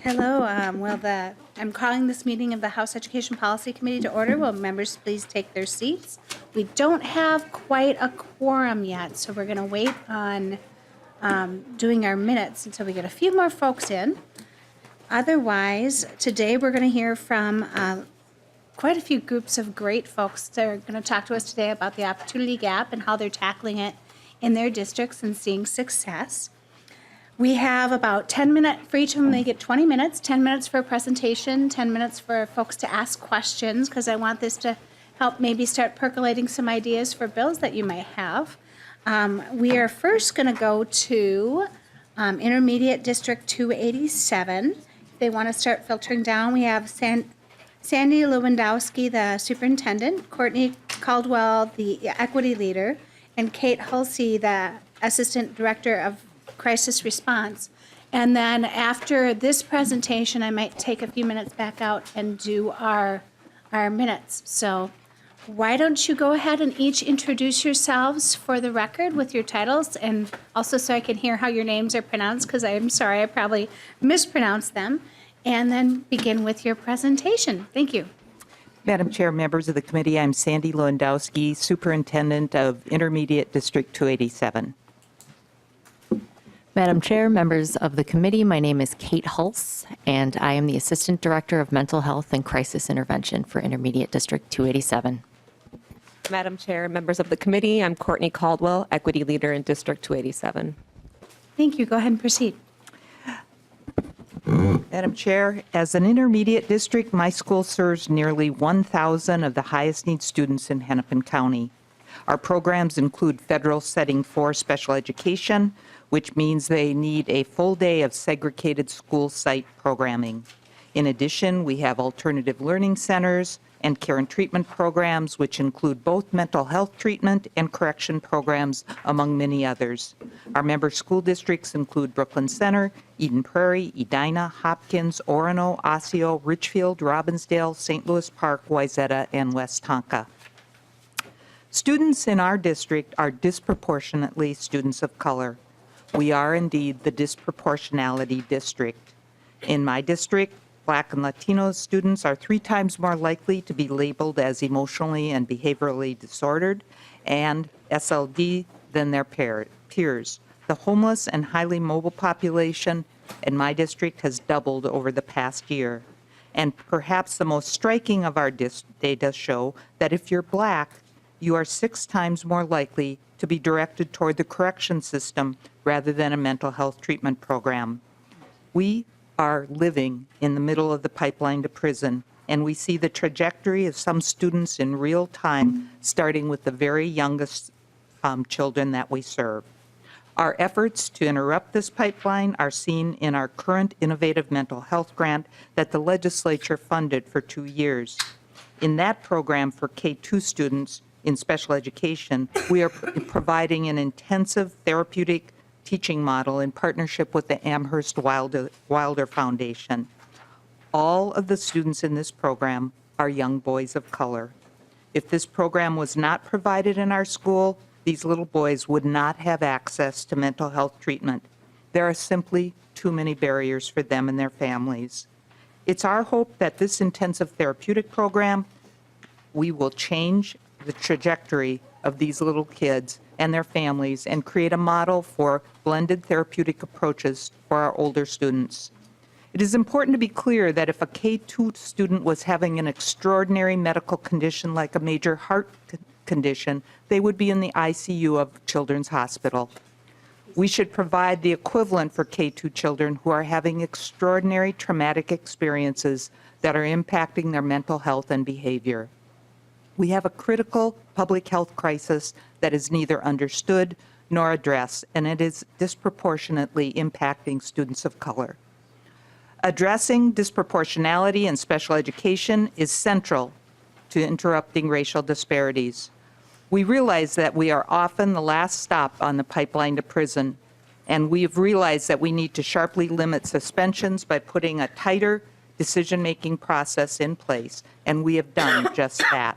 Hello. I'm calling this meeting of the House Education Policy Committee to order. Will members please take their seats? We don't have quite a quorum yet, so we're going to wait on doing our minutes until we get a few more folks in. Otherwise, today we're going to hear from quite a few groups of great folks that are going to talk to us today about the opportunity gap and how they're tackling it in their districts and seeing success. We have about 10 minutes for each of them. They get 20 minutes, 10 minutes for a presentation, 10 minutes for folks to ask questions, because I want this to help maybe start percolating some ideas for bills that you might have. We are first going to go to Intermediate District 287. If they want to start filtering down, we have Sandy Lewandowski, the superintendent, Courtney Caldwell, the equity leader, and Kate Hulsey, the assistant director of crisis response. And then after this presentation, I might take a few minutes back out and do our minutes. So why don't you go ahead and each introduce yourselves for the record with your titles, and also so I can hear how your names are pronounced, because I'm sorry, I probably mispronounced them, and then begin with your presentation. Thank you. Madam Chair, members of the committee, I'm Sandy Lewandowski, Superintendent of Intermediate District 287. Madam Chair, members of the committee, my name is Kate Hulse, and I am the Assistant Director of Mental Health and Crisis Intervention for Intermediate District 287. Madam Chair, members of the committee, I'm Courtney Caldwell, Equity Leader in District 287. Thank you. Go ahead and proceed. Madam Chair, as an intermediate district, my school serves nearly 1,000 of the highest need students in Hennepin County. Our programs include federal setting for special education, which means they need a full day of segregated school site programming. In addition, we have alternative learning centers and care and treatment programs, which include both mental health treatment and correction programs, among many others. Our member school districts include Brooklyn Center, Eden Prairie, Edina, Hopkins, Orono, Osseo, Richfield, Robbinsdale, St. Louis Park, Wayzata, and West Tonka. Students in our district are disproportionately students of color. We are indeed the disproportionality district. In my district, Black and Latino students are 3 times more likely to be labeled as emotionally and behaviorally disordered and SLD than their peers. The homeless and highly mobile population in my district has doubled over the past year. And perhaps the most striking of our data show that if you're Black, you are 6 times more likely to be directed toward the correction system rather than a mental health treatment program. We are living in the middle of the pipeline to prison, and we see the trajectory of some students in real time, starting with the very youngest children that we serve. Our efforts to interrupt this pipeline are seen in our current innovative mental health grant that the legislature funded for 2 years. In that program for K-2 students in special education, we are providing an intensive therapeutic teaching model in partnership with the Amherst Wilder Foundation. All of the students in this program are young boys of color. If this program was not provided in our school, these little boys would not have access to mental health treatment. There are simply too many barriers for them and their families. It's our hope that this intensive therapeutic program, we will change the trajectory of these little kids and their families and create a model for blended therapeutic approaches for our older students. It is important to be clear that if a K-2 student was having an extraordinary medical condition like a major heart condition, they would be in the ICU of Children's Hospital. We should provide the equivalent for K-2 children who are having extraordinary traumatic experiences that are impacting their mental health and behavior. We have a critical public health crisis that is neither understood nor addressed, and it is disproportionately impacting students of color. Addressing disproportionality in special education is central to interrupting racial disparities. We realize that we are often the last stop on the pipeline to prison, and we have realized that we need to sharply limit suspensions by putting a tighter decision-making process in place, and we have done just that.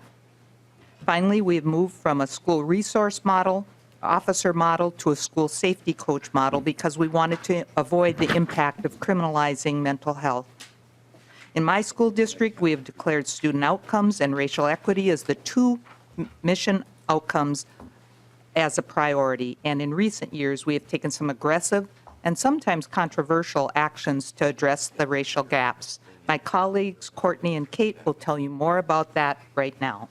Finally, we have moved from a school resource model officer model to a school safety coach model because we wanted to avoid the impact of criminalizing mental health. In my school district, we have declared student outcomes and racial equity as the two mission outcomes as a priority. And in recent years, we have taken some aggressive and sometimes controversial actions to address the racial gaps. My colleagues, Courtney and Kate, will tell you more about that right now.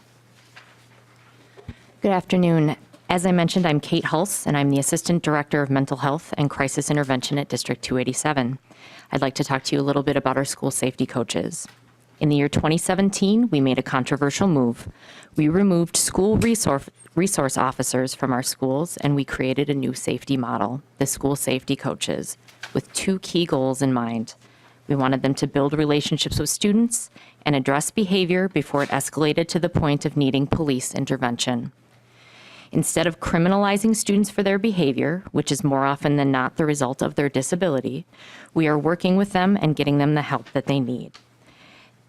Good afternoon. As I mentioned, I'm Kate Hulse, and I'm the Assistant Director of Mental Health and Crisis Intervention at District 287. I'd like to talk to you a little bit about our school safety coaches. In the year 2017, we made a controversial move. We removed school resource officers from our schools, and we created a new safety model, the school safety coaches, with two key goals in mind. We wanted them to build relationships with students and address behavior before it escalated to the point of needing police intervention. Instead of criminalizing students for their behavior, which is more often than not the result of their disability, we are working with them and getting them the help that they need.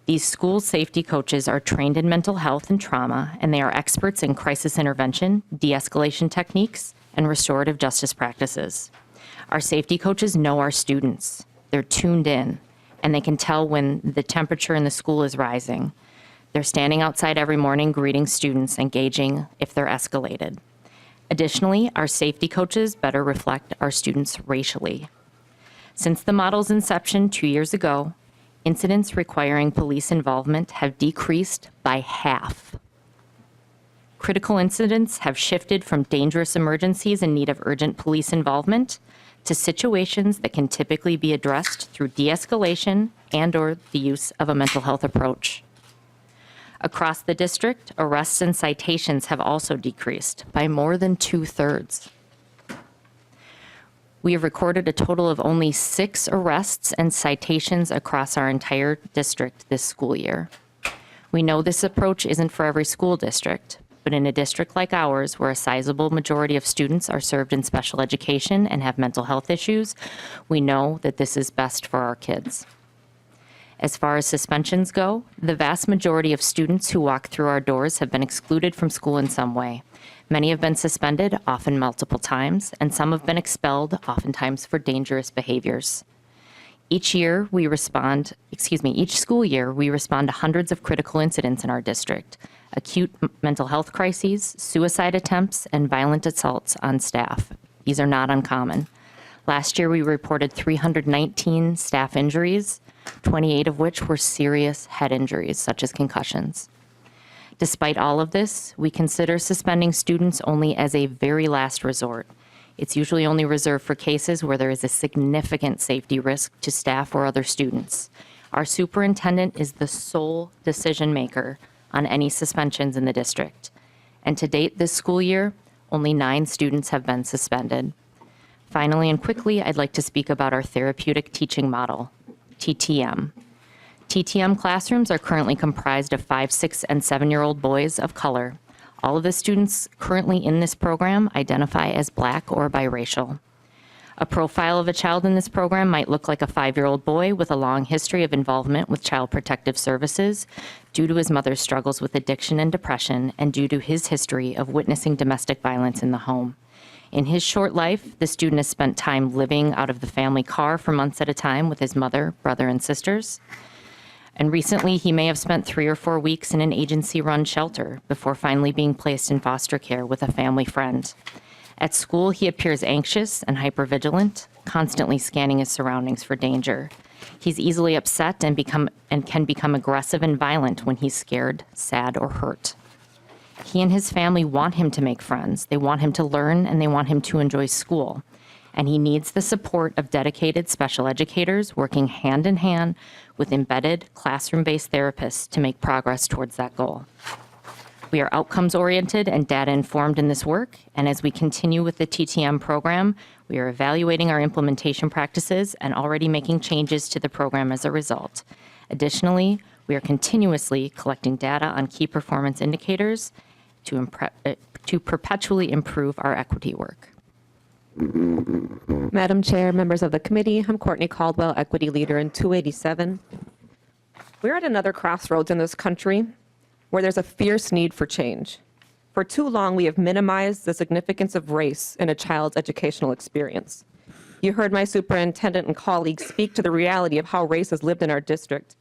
These school safety coaches are trained in mental health and trauma, and they are experts in crisis intervention, de-escalation techniques, and restorative justice practices. Our safety coaches know our students. They're tuned in, and they can tell when the temperature in the school is rising. They're standing outside every morning greeting students and gauging if they're escalated. Additionally, our safety coaches better reflect our students racially. Since the model's inception 2 years ago, incidents requiring police involvement have decreased by half. Critical incidents have shifted from dangerous emergencies in need of urgent police involvement to situations that can typically be addressed through de-escalation and/or the use of a mental health approach. Across the district, arrests and citations have also decreased by more than 2/3. We have recorded a total of only 6 arrests and citations across our entire district this school year. We know this approach isn't for every school district, but in a district like ours, where a sizable majority of students are served in special education and have mental health issues, we know that this is best for our kids. As far as suspensions go, the vast majority of students who walk through our doors have been excluded from school in some way. Many have been suspended, often multiple times, and some have been expelled, oftentimes for dangerous behaviors. Each school year, we respond to hundreds of critical incidents in our district: acute mental health crises, suicide attempts, and violent assaults on staff. These are not uncommon. Last year, we reported 319 staff injuries, 28 of which were serious head injuries, such as concussions. Despite all of this, we consider suspending students only as a very last resort. It's usually only reserved for cases where there is a significant safety risk to staff or other students. Our superintendent is the sole decision maker on any suspensions in the district. And to date this school year, only 9 students have been suspended. Finally and quickly, I'd like to speak about our therapeutic teaching model, TTM. TTM classrooms are currently comprised of 5, 6, and 7-year-old boys of color. All of the students currently in this program identify as Black or biracial. A profile of a child in this program might look like a 5-year-old boy with a long history of involvement with Child Protective Services due to his mother's struggles with addiction and depression and due to his history of witnessing domestic violence in the home. In his short life, the student has spent time living out of the family car for months at a time with his mother, brother, and sisters. And recently, he may have spent 3 or 4 weeks in an agency-run shelter before finally being placed in foster care with a family friend. At school, he appears anxious and hypervigilant, constantly scanning his surroundings for danger. He's easily upset and can become aggressive and violent when he's scared, sad, or hurt. He and his family want him to make friends. They want him to learn, and they want him to enjoy school. And he needs the support of dedicated special educators working hand in hand with embedded classroom-based therapists to make progress towards that goal. We are outcomes-oriented and data-informed in this work, and as we continue with the TTM program, we are evaluating our implementation practices and already making changes to the program as a result. Additionally, we are continuously collecting data on key performance indicators to perpetually improve our equity work. Madam Chair, members of the committee, I'm Courtney Caldwell, Equity Leader in 287. We're at another crossroads in this country where there's a fierce need for change For too long, we have minimized the significance of race in a child's educational experience. You heard my superintendent and colleagues speak to the reality of how race is lived in our district.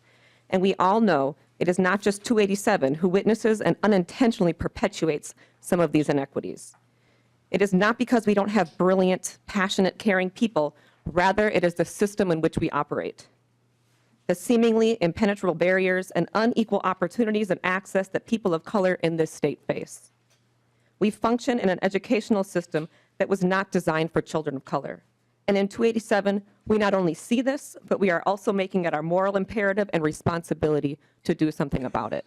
And we all know it is not just 287 who witnesses and unintentionally perpetuates some of these inequities. It is not because we don't have brilliant, passionate, caring people. Rather, it is the system in which we operate. The seemingly impenetrable barriers and unequal opportunities and access that people of color in this state face. We function in an educational system that was not designed for children of color. And in 287, we not only see this, but we are also making it our moral imperative and responsibility to do something about it.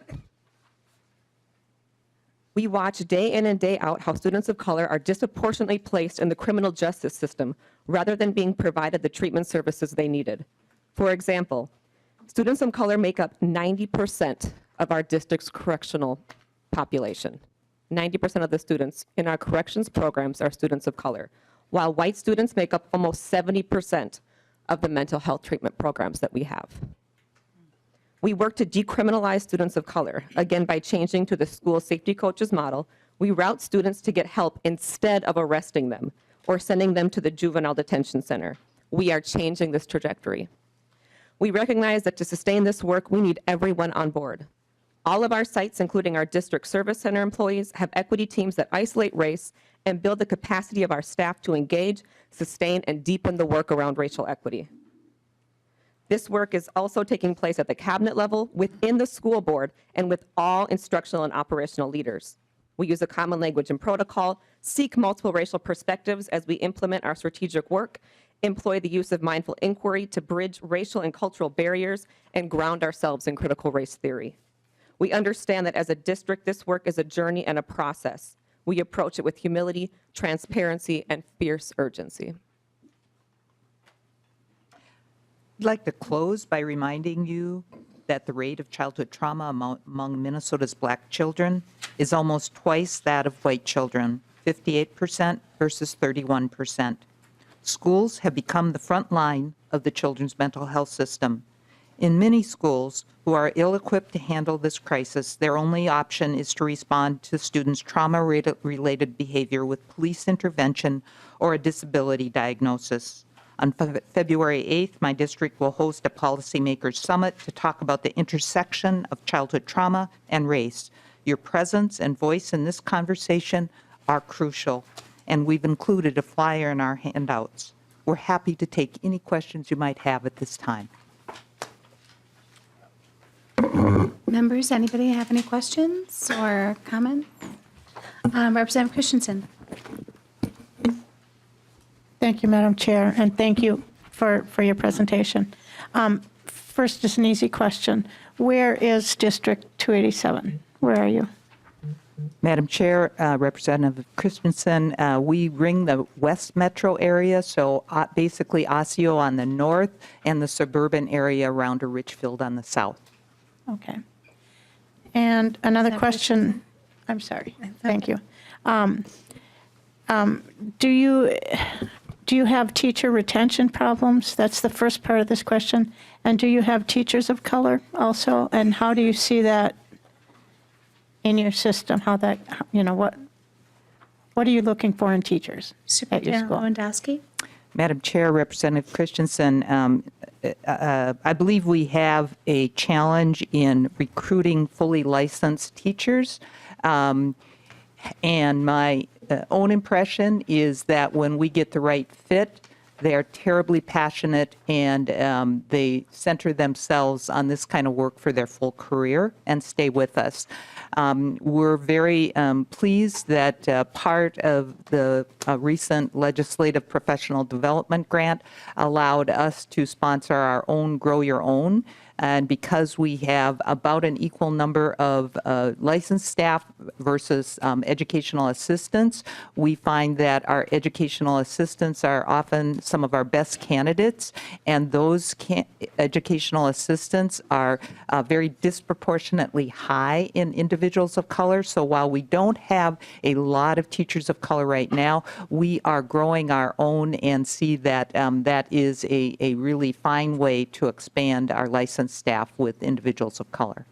We watch day in and day out how students of color are disproportionately placed in the criminal justice system rather than being provided the treatment services they needed. For example, students of color make up 90% of our district's correctional population. 90% of the students in our corrections programs are students of color, while white students make up almost 70% of the mental health treatment programs that we have. We work to decriminalize students of color, again by changing to the school safety coaches model. We route students to get help instead of arresting them or sending them to the juvenile detention center. We are changing this trajectory. We recognize that to sustain this work, we need everyone on board. All of our sites, including our district service center employees, have equity teams that isolate race and build the capacity of our staff to engage, sustain, and deepen the work around racial equity. This work is also taking place at the cabinet level, within the school board, and with all instructional and operational leaders. We use a common language and protocol, seek multiple racial perspectives as we implement our strategic work, employ the use of mindful inquiry to bridge racial and cultural barriers, and ground ourselves in critical race theory. We understand that as a district, this work is a journey and a process. We approach it with humility, transparency, and fierce urgency. I'd like to close by reminding you that the rate of childhood trauma among Minnesota's black children is almost twice that of white children, 58% versus 31%. Schools have become the front line of the children's mental health system. In many schools who are ill-equipped to handle this crisis, their only option is to respond to students' trauma-related behavior with police intervention or a disability diagnosis. On February 8th, my district will host a policymakers summit to talk about the intersection of childhood trauma and race. Your presence and voice in this conversation are crucial, and we've included a flyer in our handouts. We're happy to take any questions you might have at this time. Members, anybody have any questions or comments? Representative Christensen. Thank you, Madam Chair, and thank you for your presentation. First, just an easy question. Where is District 287? Where are you? Madam Chair, Representative Christensen, we ring the West Metro area, so basically Osseo on the north and the suburban area around Richfield on the south. Okay. And another question. I'm sorry. Thank you. Do you have teacher retention problems? That's the first part of this question. And do you have teachers of color also? And how do you see that in your system? How that, what are you looking for in teachers at your Superintendent school? Lewandowski. Madam Chair, Representative Christensen, I believe we have a challenge in recruiting fully licensed teachers. And my own impression is that when we get the right fit, they are terribly passionate and they center themselves on this kind of work for their full career and stay with us. We're very pleased that part of the recent legislative professional development grant allowed us to sponsor our own Grow Your Own. And because we have about an equal number of licensed staff versus educational assistants, we find that our educational assistants are often some of our best candidates, and those educational assistants are very disproportionately high in individuals of color. So while we don't have a lot of teachers of color right now, we are growing our own and see that that is a really fine way to expand our licensed staff with individuals of color.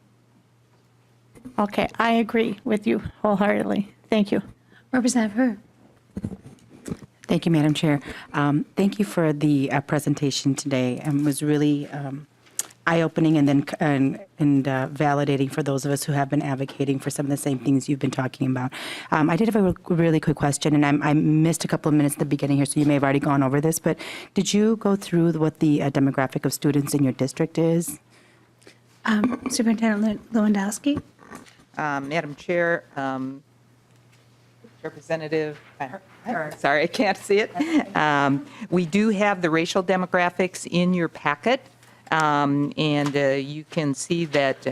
Okay, I agree with you wholeheartedly. Thank you. Representative Her. Thank you, Madam Chair. Thank you for the presentation today. It was really eye-opening and then validating for those of us who have been advocating for some of the same things you've been talking about. I did have a really quick question, and I missed a couple of minutes at the beginning here, so you may have already gone over this, but did you go through what the demographic of students in your district is? Superintendent Lewandowski. Madam Chair, Representative, sorry, I can't see it. We do have the racial demographics in your packet, and you can see that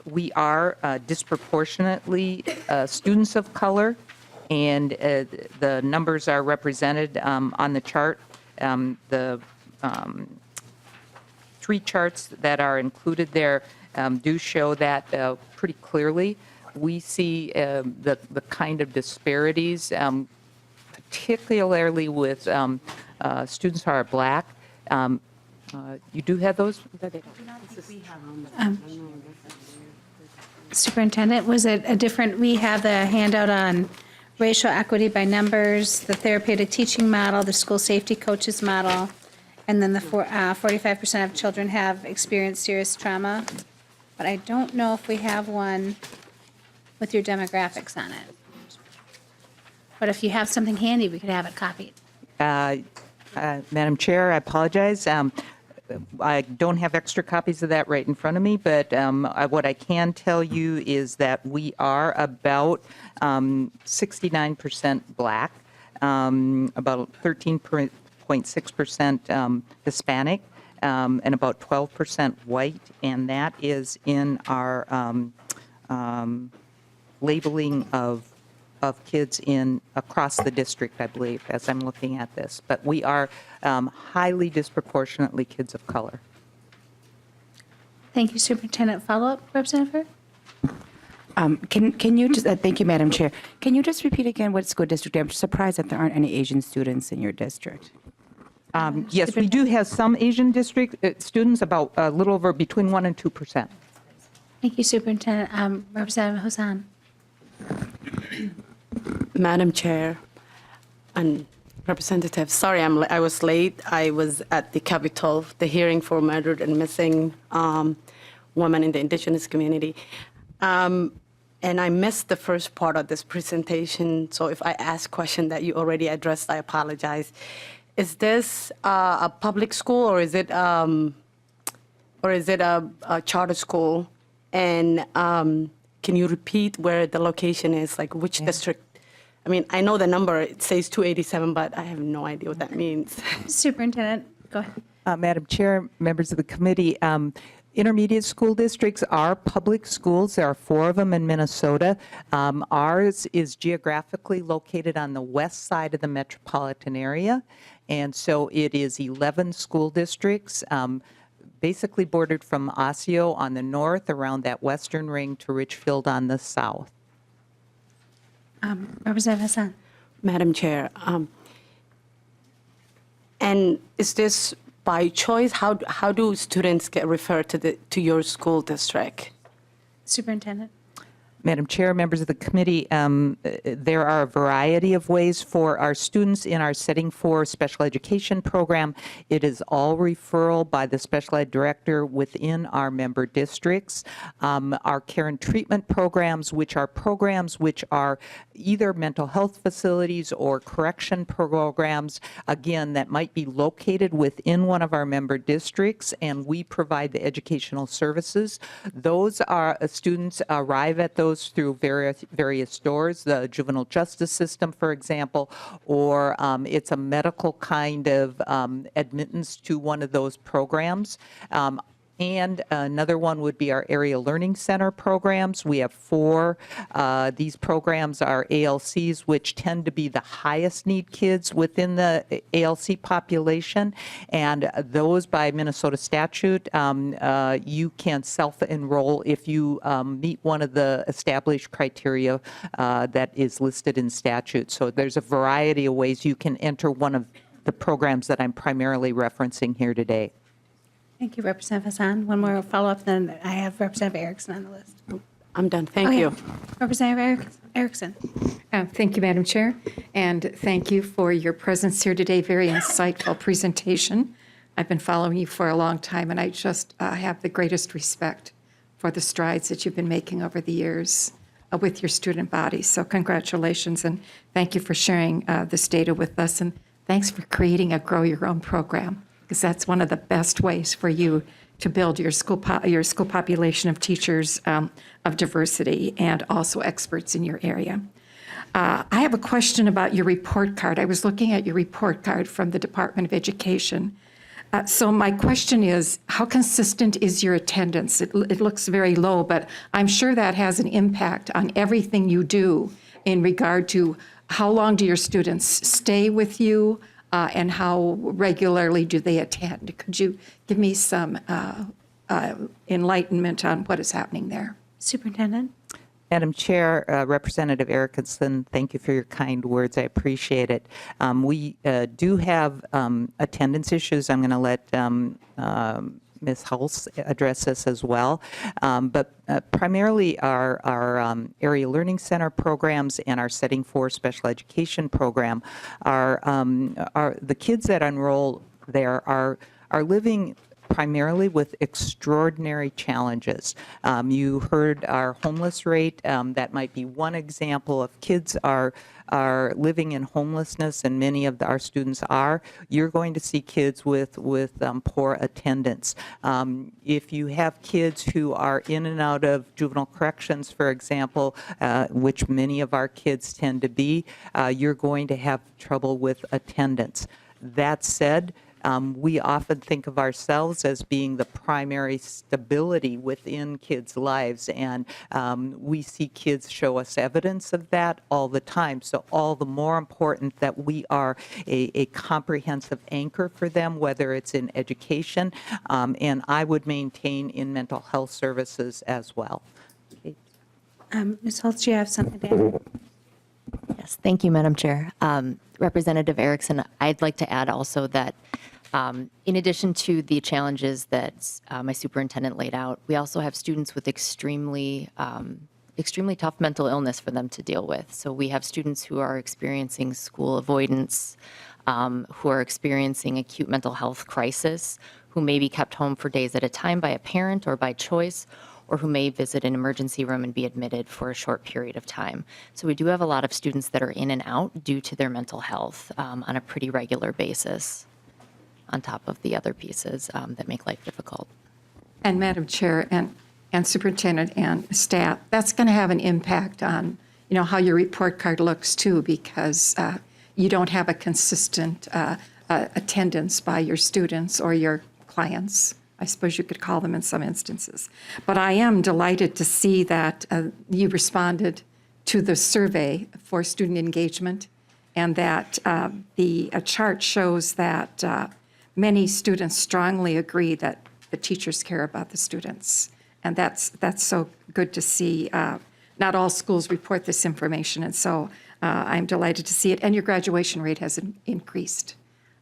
we are disproportionately students of color, and the numbers are represented on the chart. The three charts that are included there do show that pretty clearly. We see the kind of disparities, particularly with students who are black. You do have those? Superintendent, was it a different, we have the handout on racial equity by numbers, the therapeutic teaching model, the school safety coaches model, and then the 45% of children have experienced serious trauma. But I don't know if we have one with your demographics on it. But if you have something handy, we could have it copied. Madam Chair, I apologize. I don't have extra copies of that right in front of me, but what I can tell you is that we are about 69% black, about 13.6% Hispanic, and about 12% white, and that is in our labeling of kids across the district, I believe, as I'm looking at this. But we are highly disproportionately kids of color. Thank you, Superintendent. Follow-up, Representative Her? Can you just, thank you, Madam Chair. Can you just repeat again what school district? I'm surprised that there aren't any Asian students in your district. Yes, we do have some Asian district students, about a little over between 1% and 2%. Thank you, Superintendent. Representative Hassan. Madam Chair and Representative, sorry I was late. I was at the Capitol, the hearing for murdered and missing women in the indigenous community. And I missed the first part of this presentation, so if I ask a question that you already addressed, I apologize. Is this a public school or is it a charter school? And can you repeat where the location is, like which district? I mean, I know the number, it says 287, but I have no idea what that means. Superintendent, go ahead. Madam Chair, members of the committee, intermediate school districts are public schools. There are 4 of them in Minnesota. Ours is geographically located on the west side of the metropolitan area, and so it is 11 school districts, basically bordered from Osseo on the north around that western ring to Richfield on the south. Representative Hassan. Madam Chair, and is this by choice? How do students get referred to your school district? Superintendent. Madam Chair, members of the committee, there are a variety of ways for our students in our Setting for Special Education program. It is all referral by the special ed director within our member districts. Our care and treatment programs, which are either mental health facilities or correction programs, again, that might be located within one of our member districts, and we provide the educational services. Those are students arrive at those through various doors, the juvenile justice system, for example, or it's a medical kind of admittance to one of those programs. And another one would be our Area Learning Center programs. We have 4. These programs are ALCs, which tend to be the highest need kids within the ALC population. And those, by Minnesota statute, you can self-enroll if you meet one of the established criteria that is listed in statute. So there's a variety of ways you can enter one of the programs that I'm primarily referencing here today. Thank you, Representative Hassan. One more follow-up, then I have Representative Erickson on the list. I'm done. Oh, Thank yeah. you. Representative Erickson. Thank you, Madam Chair, and thank you for your presence here today. Very insightful presentation. I've been following you for a long time, and I just have the greatest respect for the strides that you've been making over the years with your student body. So congratulations, and thank you for sharing this data with us, and thanks for creating a Grow Your Own program, because that's one of the best ways for you to build your school population of teachers of diversity and also experts in your area. I have a question about your report card. I was looking at your report card from the Department of Education. So my question is, how consistent is your attendance? It looks very low, but I'm sure that has an impact on everything you do in regard to how long do your students stay with you and how regularly do they attend? Could you give me some enlightenment on what is happening there? Superintendent. Madam Chair, Representative Erickson, thank you for your kind words. I appreciate it. We do have attendance issues. I'm going to let Ms. Hulse address this as well. But primarily our Area Learning Center programs and our Setting for Special Education program are the kids that enroll there are living primarily with extraordinary challenges. You heard our homeless rate. That might be one example of kids are living in homelessness, and many of our students are. You're going to see kids with poor attendance. If you have kids who are in and out of juvenile corrections, for example, which many of our kids tend to be, you're going to have trouble with attendance. That said, we often think of ourselves as being the primary stability within kids' lives, and we see kids show us evidence of that all the time. So all the more important that we are a comprehensive anchor for them, whether it's in education, and I would maintain in mental health services as well. Ms. Holtz, do you have something to add? Yes, thank you, Madam Chair. Representative Erickson, I'd like to add also that in addition to the challenges that my superintendent laid out, we also have students with extremely tough mental illness for them to deal with. So we have students who are experiencing school avoidance, who are experiencing acute mental health crisis, who may be kept home for days at a time by a parent or by choice, or who may visit an emergency room and be admitted for a short period of time. So we do have a lot of students that are in and out due to their mental health on a pretty regular basis, on top of the other pieces that make life difficult. And Madam Chair and Superintendent and staff, that's going to have an impact on, how your report card looks too, because you don't have a consistent attendance by your students or your clients. I suppose you could call them in some instances. But I am delighted to see that you responded to the survey for student engagement, and that the chart shows that many students strongly agree that the teachers care about the students. And that's so good to see. Not all schools report this information, and so I'm delighted to see it. And your graduation rate has increased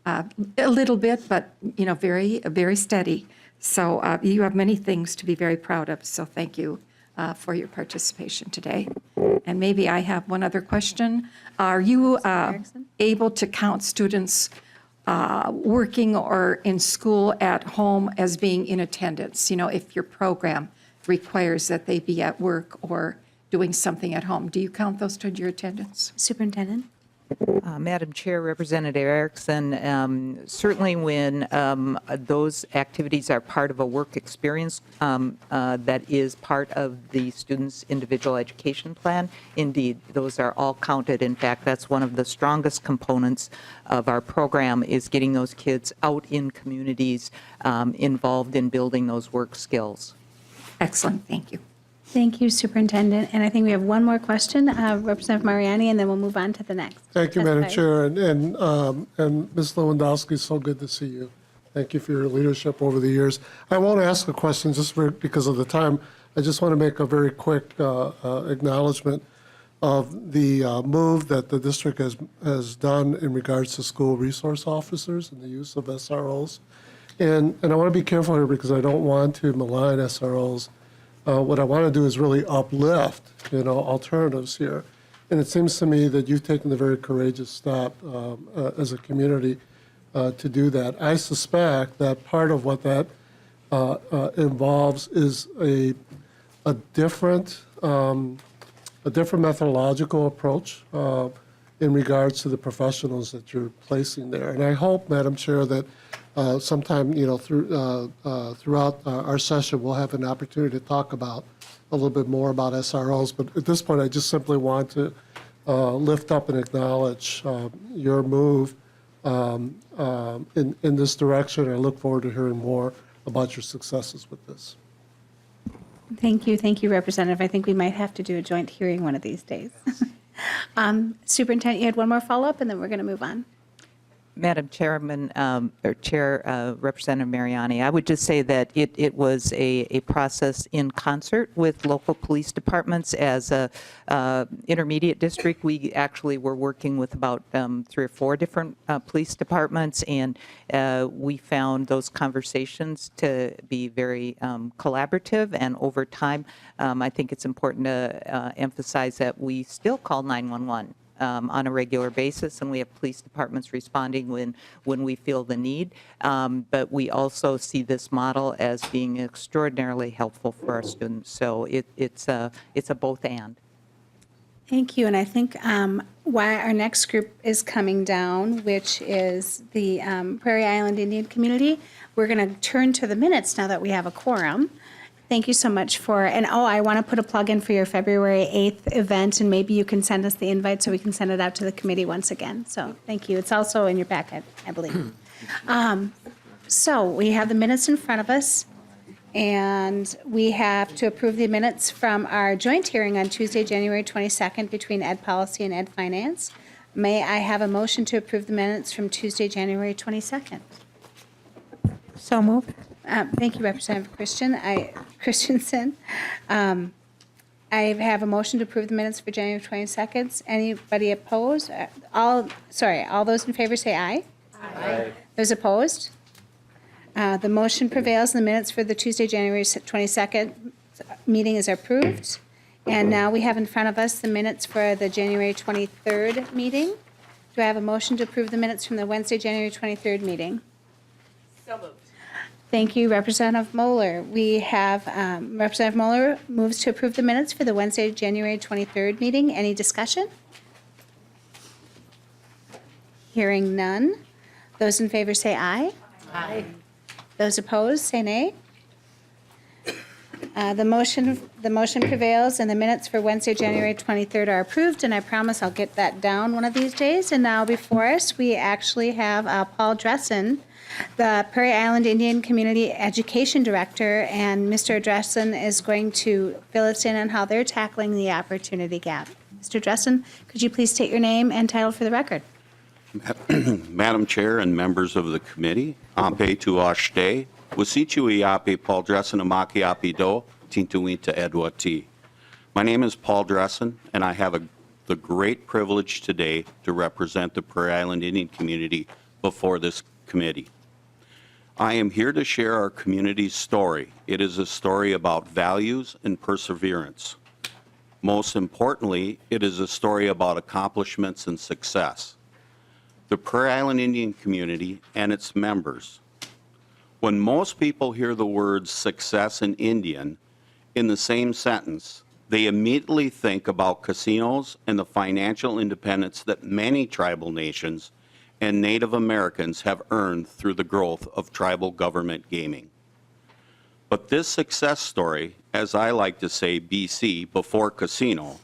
a little bit, but very, very steady. So you have many things to be very proud of. So thank you for your participation today. And maybe I have one other question. Are you able to count students working or in school at home as being in attendance? If your program requires that they be at work or doing something at home, do you count those toward your attendance? Superintendent. Madam Chair, Representative Erickson, certainly when those activities are part of a work experience that is part of the student's individual education plan, indeed, those are all counted. In fact, that's one of the strongest components of our program, is getting those kids out in communities involved in building those work skills. Excellent, thank you. Thank you, Superintendent. And I think we have one more question, Representative Mariani, and then we'll move on to the next. Thank you, Madam Testifier. Chair, and Ms. Lewandowski, so good to see you. Thank you for your leadership over the years. I won't ask a question just because of the time. I just want to make a very quick acknowledgement of the move that the district has done in regards to school resource officers and the use of SROs. And I want to be careful here because I don't want to malign SROs. what I want to do is really uplift, alternatives here. And it seems to me that you've taken the very courageous step as a community to do that. I suspect that part of what that involves is a different methodological approach in regards to the professionals that you're placing there. And I hope, Madam Chair, that sometime throughout our session we'll have an opportunity to talk about a little bit more about SROs. But at this point, I just simply want to lift up and acknowledge your move in this direction. I look forward to hearing more about your successes with this. Thank you, Representative. I think we might have to do a joint hearing one of these days. Superintendent, you had one more follow-up, and then we're going to move on. Madam Chairman, or Chair Representative Mariani, I would just say that it was a process in concert with local police departments. As a intermediate district, we actually were working with about 3 or 4 different police departments, and we found those conversations to be very collaborative. And over time, I think it's important to emphasize that we still call 911. On a regular basis, and we have police departments responding when we feel the need. But we also see this model as being extraordinarily helpful for our students. So it's a both and. Thank you. And I think why our next group is coming down, which is the Prairie Island Indian community, we're going to turn to the minutes now that we have a quorum. Thank you so much I want to put a plug in for your February 8th event, and maybe you can send us the invite so we can send it out to the committee once again. So thank you. It's also in your packet, I believe. So we have the minutes in front of us, and we have to approve the minutes from our joint hearing on Tuesday, January 22nd between Ed Policy and Ed Finance. May I have a motion to approve the minutes from Tuesday, January 22nd? So moved. Thank you, Representative Christensen. I have a motion to approve the minutes for January 22nd. Anybody opposed? All those in favor say aye. Aye. Those opposed? The motion prevails. The minutes for the Tuesday, January 22nd meeting is approved. And now we have in front of us the minutes for the January 23rd meeting. Do I have a motion to approve the minutes from the Wednesday, January 23rd meeting? So moved. Thank you, Representative Moeller. We have Representative Moeller moves to approve the minutes for the Wednesday, January 23rd meeting. Any discussion? Hearing none. Those in favor say aye. Aye. Those opposed say nay. The motion prevails, and the minutes for Wednesday, January 23rd are approved, and I promise I'll get that down one of these days. And now before us, we actually have Paul Dressen, the Prairie Island Indian Community Education Director, and Mr. Dressen is going to fill us in on how they're tackling the opportunity gap. Mr. Dressen, could you please state your name and title for the record? Madam Chair and members of the committee, Ampe tu ashte, wasichu iape Paul Dressen amaki api do, tintuinta edwati. My name is Paul Dressen, and I have the great privilege today to represent the Prairie Island Indian community before this committee. I am here to share our community's story. It is a story about values and perseverance. Most importantly, it is a story about accomplishments and success. The Prairie Island Indian community and its members. When most people hear the words success in Indian in the same sentence, they immediately think about casinos and the financial independence that many tribal nations and Native Americans have earned through the growth of tribal government gaming. But this success story, as I like to say BC, before casino,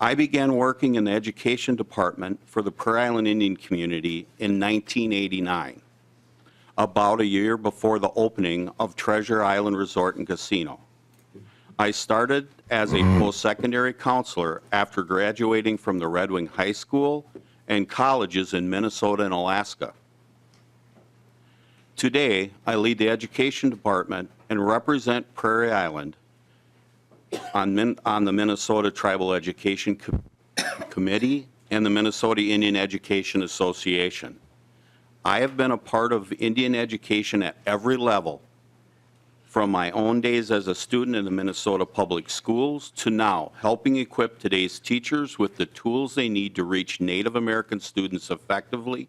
I began working in the education department for the Prairie Island Indian community in 1989, about a year before the opening of Treasure Island Resort and Casino. I started as a post-secondary counselor after graduating from the Red Wing High School and colleges in Minnesota and Alaska. Today, I lead the education department and represent Prairie Island on the Minnesota Tribal Education Committee and the Minnesota Indian Education Association. I have been a part of Indian education at every level, From my own days as a student in the Minnesota Public Schools to now, helping equip today's teachers with the tools they need to reach Native American students effectively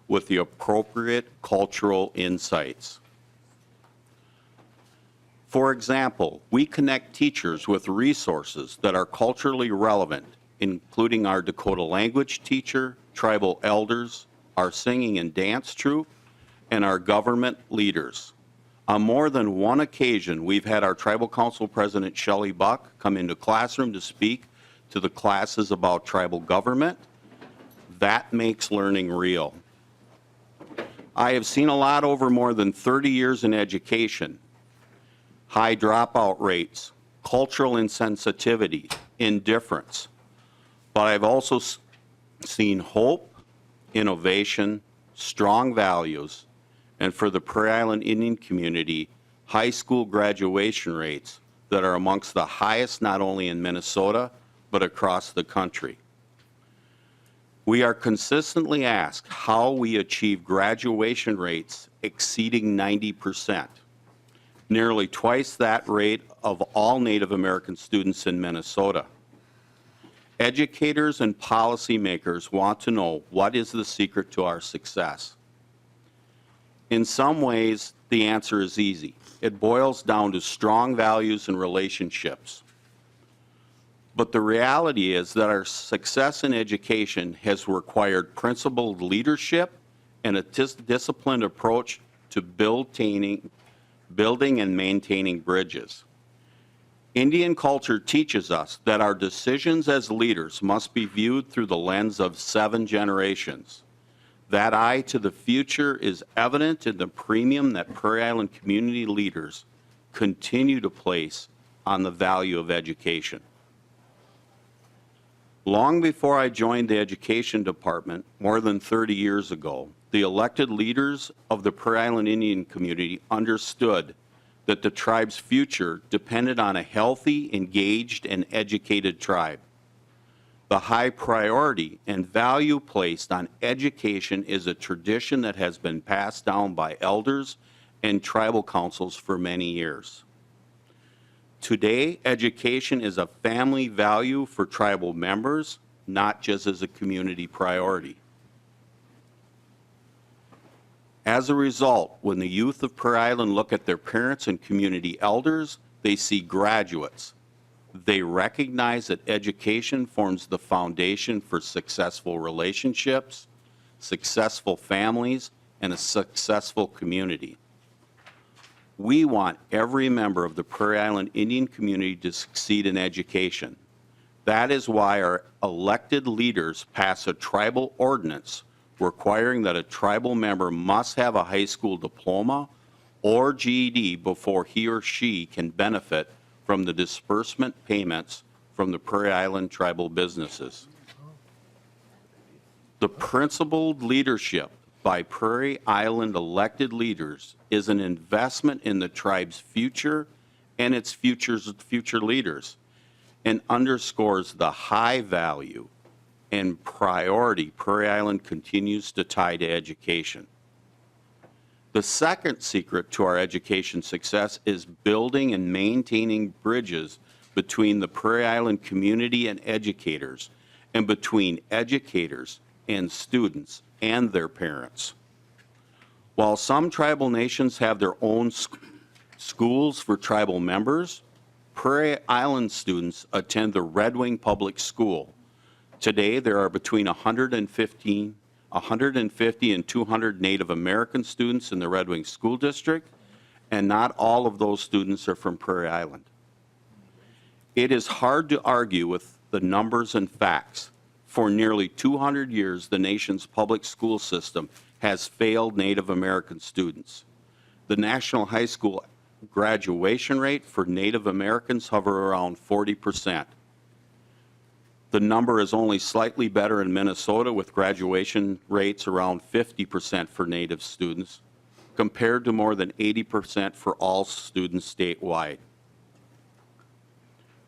with the appropriate cultural insights. For example, we connect teachers with resources that are culturally relevant, including our Dakota language teacher, tribal elders, our singing and dance troupe, and our government leaders. On more than one occasion, we've had our Tribal Council President Shelley Buck come into classroom to speak to the classes about tribal government. That makes learning real. I have seen a lot over more than 30 years in education. High dropout rates, cultural insensitivity, indifference. But I've also seen hope, innovation, strong values, and for the Prairie Island Indian community, high school graduation rates that are amongst the highest not only in Minnesota, but across the country. We are consistently asked how we achieve graduation rates exceeding 90%, nearly twice that rate of all Native American students in Minnesota. Educators and policymakers want to know what is the secret to our success. In some ways, the answer is easy. It boils down to strong values and relationships. But the reality is that our success in education has required principled leadership and a disciplined approach to building and maintaining bridges. Indian culture teaches us that our decisions as leaders must be viewed through the lens of 7 generations. That eye to the future is evident in the premium that Prairie Island community leaders continue to place on the value of education. Long before I joined the Education Department, more than 30 years ago, the elected leaders of the Prairie Island Indian community understood that the tribe's future depended on a healthy, engaged, and educated tribe. The high priority and value placed on education is a tradition that has been passed down by elders and tribal councils for many years. Today, education is a family value for tribal members, not just as a community priority. As a result, when the youth of Prairie Island look at their parents and community elders, they see graduates. They recognize that education forms the foundation for successful relationships, successful families, and a successful community. We want every member of the Prairie Island Indian community to succeed in education. That is why our elected leaders pass a tribal ordinance requiring that a tribal member must have a high school diploma or GED before he or she can benefit from the disbursement payments from the Prairie Island tribal businesses. The principled leadership by Prairie Island elected leaders is an investment in the tribe's future and its future leaders, and underscores the high value and priority Prairie Island continues to tie to education. The second secret to our education success is building and maintaining bridges between the Prairie Island community and educators, and between educators and students and their parents. While some tribal nations have their own schools for tribal members, Prairie Island students attend the Red Wing Public School. Today, there are between 150 and 200 Native American students in the Red Wing School District, and not all of those students are from Prairie Island. It is hard to argue with the numbers and facts. For nearly 200 years, the nation's public school system has failed Native American students. The national high school graduation rate for Native Americans hover around 40%. The number is only slightly better in Minnesota, with graduation rates around 50% for Native students, compared to more than 80% for all students statewide.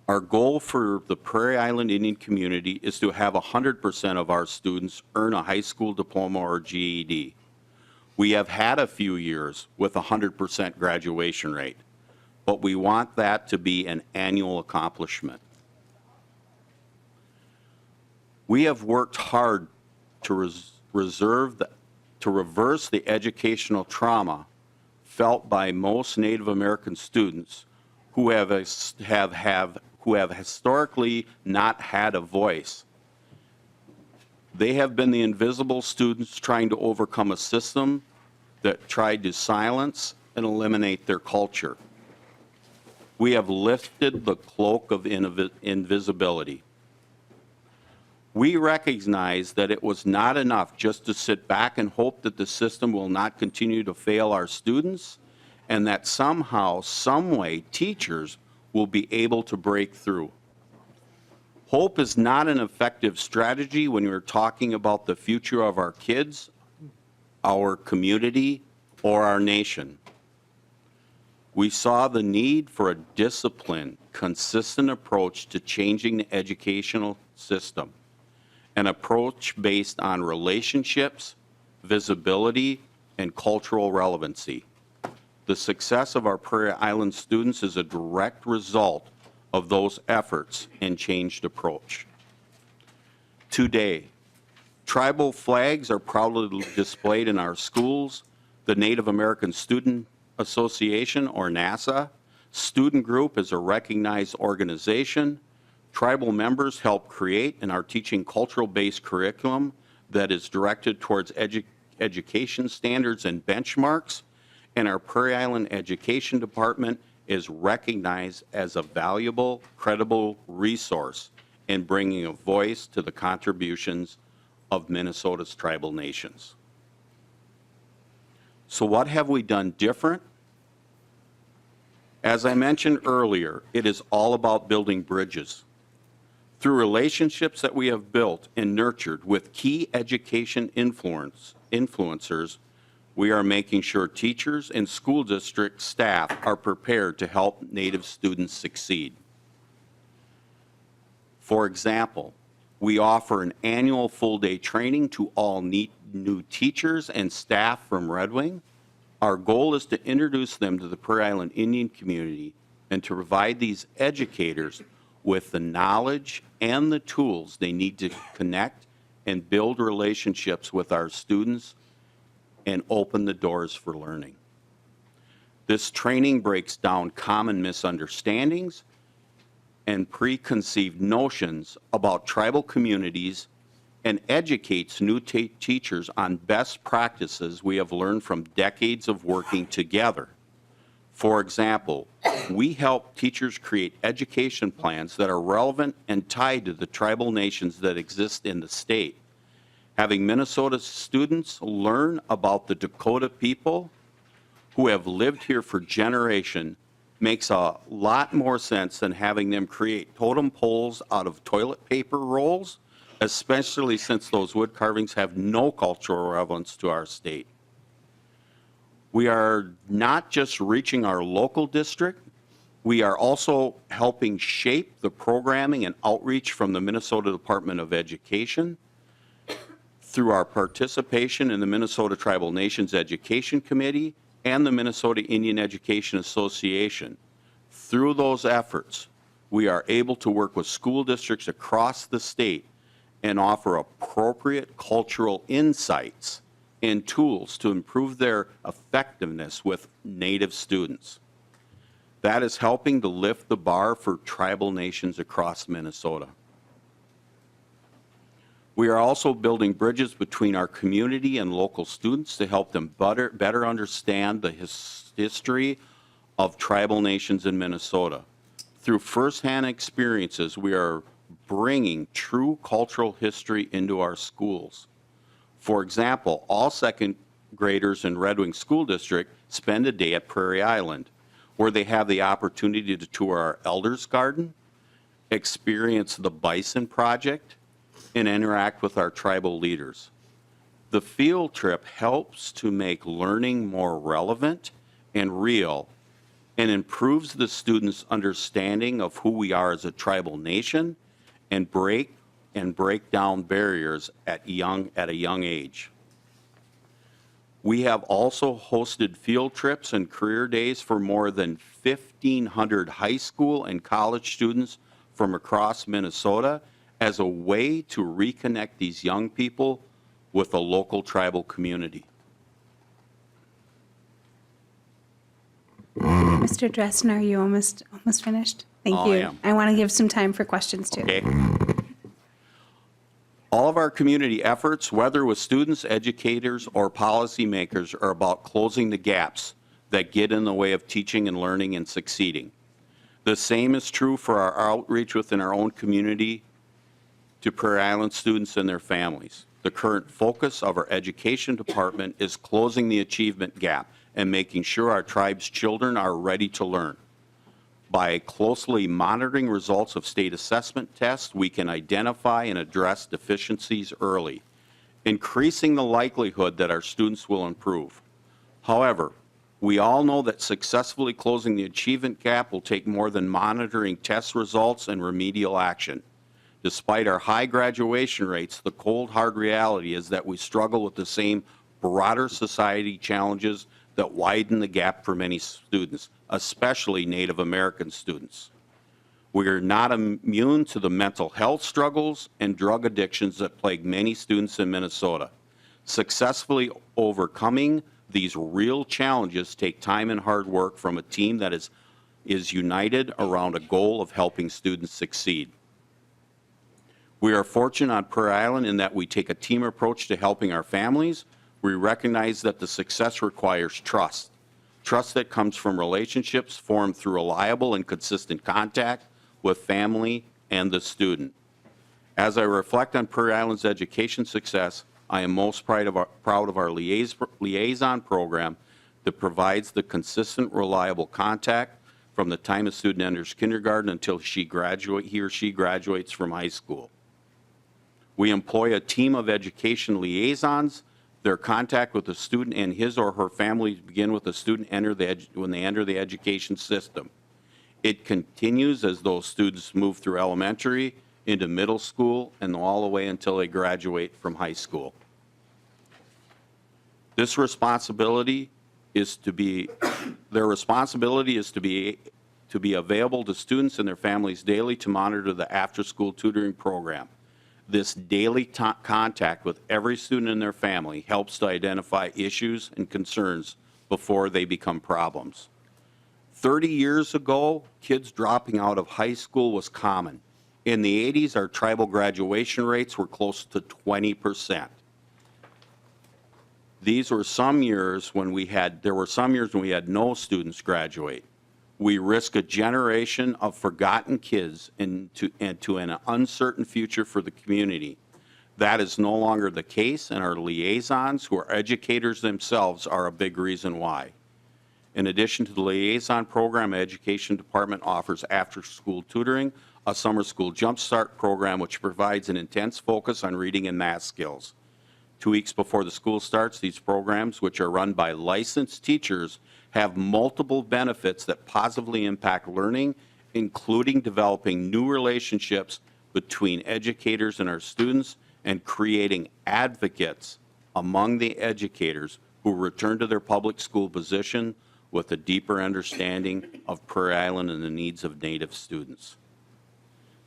Our goal for the Prairie Island Indian community is to have 100% of our students earn a high school diploma or GED. We have had a few years with a 100% graduation rate, but we want that to be an annual accomplishment. We have worked hard to reverse the educational trauma felt by most Native American students who have historically not had a voice. They have been the invisible students trying to overcome a system that tried to silence and eliminate their culture. We have lifted the cloak of invisibility. We recognize that it was not enough just to sit back and hope that the system will not continue to fail our students and that somehow, some way, teachers will be able to break through. Hope is not an effective strategy when you're talking about the future of our kids, our community, or our nation. We saw the need for a disciplined, consistent approach to changing the educational system, an approach based on relationships, visibility, and cultural relevancy. The success of our Prairie Island students is a direct result of those efforts and changed approach. Today, tribal flags are proudly displayed in our schools. The Native American Student Association, or NASA, student group is a recognized organization. Tribal members help create and are teaching cultural-based curriculum that is directed towards education standards and benchmarks, and our Prairie Island Education Department is recognized as a valuable, credible resource in bringing a voice to the contributions of Minnesota's tribal nations. So what have we done different? As I mentioned earlier, it is all about building bridges. Through relationships that we have built and nurtured with key education influencers, we are making sure teachers and school district staff are prepared to help Native students succeed. For example, we offer an annual full-day training to all new teachers and staff from Red Wing. Our goal is to introduce them to the Prairie Island Indian community and to provide these educators with the knowledge and the tools they need to connect and build relationships with our students and open the doors for learning. This training breaks down common misunderstandings and preconceived notions about tribal communities and educates new teachers on best practices we have learned from decades of working together. For example, we help teachers create education plans that are relevant and tied to the tribal nations that exist in the state. Having Minnesota students learn about the Dakota people who have lived here for generations makes a lot more sense than having them create totem poles out of toilet paper rolls, especially since those wood carvings have no cultural relevance to our state. We are not just reaching our local district, we are also helping shape the programming and outreach from the Minnesota Department of Education through our participation in the Minnesota Tribal Nations Education Committee and the Minnesota Indian Education Association. Through those efforts, we are able to work with school districts across the state and offer appropriate cultural insights and tools to improve their effectiveness with Native students. That is helping to lift the bar for tribal nations across Minnesota. We are also building bridges between our community and local students to help them better understand the history of tribal nations in Minnesota. Through firsthand experiences, we are bringing true cultural history into our schools. For example, all second graders in Red Wing School District spend a day at Prairie Island, where they have the opportunity to tour our Elders Garden, experience the Bison Project, and interact with our tribal leaders. The field trip helps to make learning more relevant and real and improves the students' understanding of who we are as a tribal nation and break down barriers at a young age. We have also hosted field trips and career days for more than 1,500 high school and college students from across Minnesota as a way to reconnect these young people with the local tribal community. Mr. Dressen, are you almost finished? Thank Oh, you. I am. I want to give some time for questions too. Okay. All of our community efforts, whether with students, educators, or policymakers, are about closing the gaps that get in the way of teaching and learning and succeeding. The same is true for our outreach within our own community to Prairie Island students and their families. The current focus of our education department is closing the achievement gap and making sure our tribe's children are ready to learn. By closely monitoring results of state assessment tests, we can identify and address deficiencies early, increasing the likelihood that our students will improve. However, we all know that successfully closing the achievement gap will take more than monitoring test results and remedial action. Despite our high graduation rates, the cold, hard reality is that we struggle with the same broader society challenges that widen the gap for many students, especially Native American students. We are not immune to the mental health struggles and drug addictions that plague many students in Minnesota. Successfully overcoming these real challenges take time and hard work from a team that is united around a goal of helping students succeed. We are fortunate on Prairie Island in that we take a team approach to helping our families. We recognize that the success requires trust. Trust that comes from relationships formed through reliable and consistent contact with family and the student. As I reflect on Prairie Island's education success, I am most proud of our liaison program that provides the consistent, reliable contact from the time a student enters kindergarten until he or she graduates from high school. We employ a team of education liaisons. Their contact with the student and his or her family begin with the student when they enter the education system. It continues as those students move through elementary, into middle school, and all the way until they graduate from high school. Their responsibility is to be available to students and their families daily to monitor the after-school tutoring program. This daily contact with every student and their family helps to identify issues and concerns before they become problems. 30 years ago, kids dropping out of high school was common. In the 80s, our tribal graduation rates were close to 20%. These were some years when we had no students graduate. We risk a generation of forgotten kids into an uncertain future for the community. That is no longer the case, and our liaisons, who are educators themselves, are a big reason why. In addition to the liaison program, the Education Department offers after-school tutoring, a summer school jumpstart program which provides an intense focus on reading and math skills. 2 weeks before the school starts, these programs, which are run by licensed teachers, have multiple benefits that positively impact learning, including developing new relationships between educators and our students and creating advocates among the educators who return to their public school position with a deeper understanding of Prairie Island and the needs of Native students.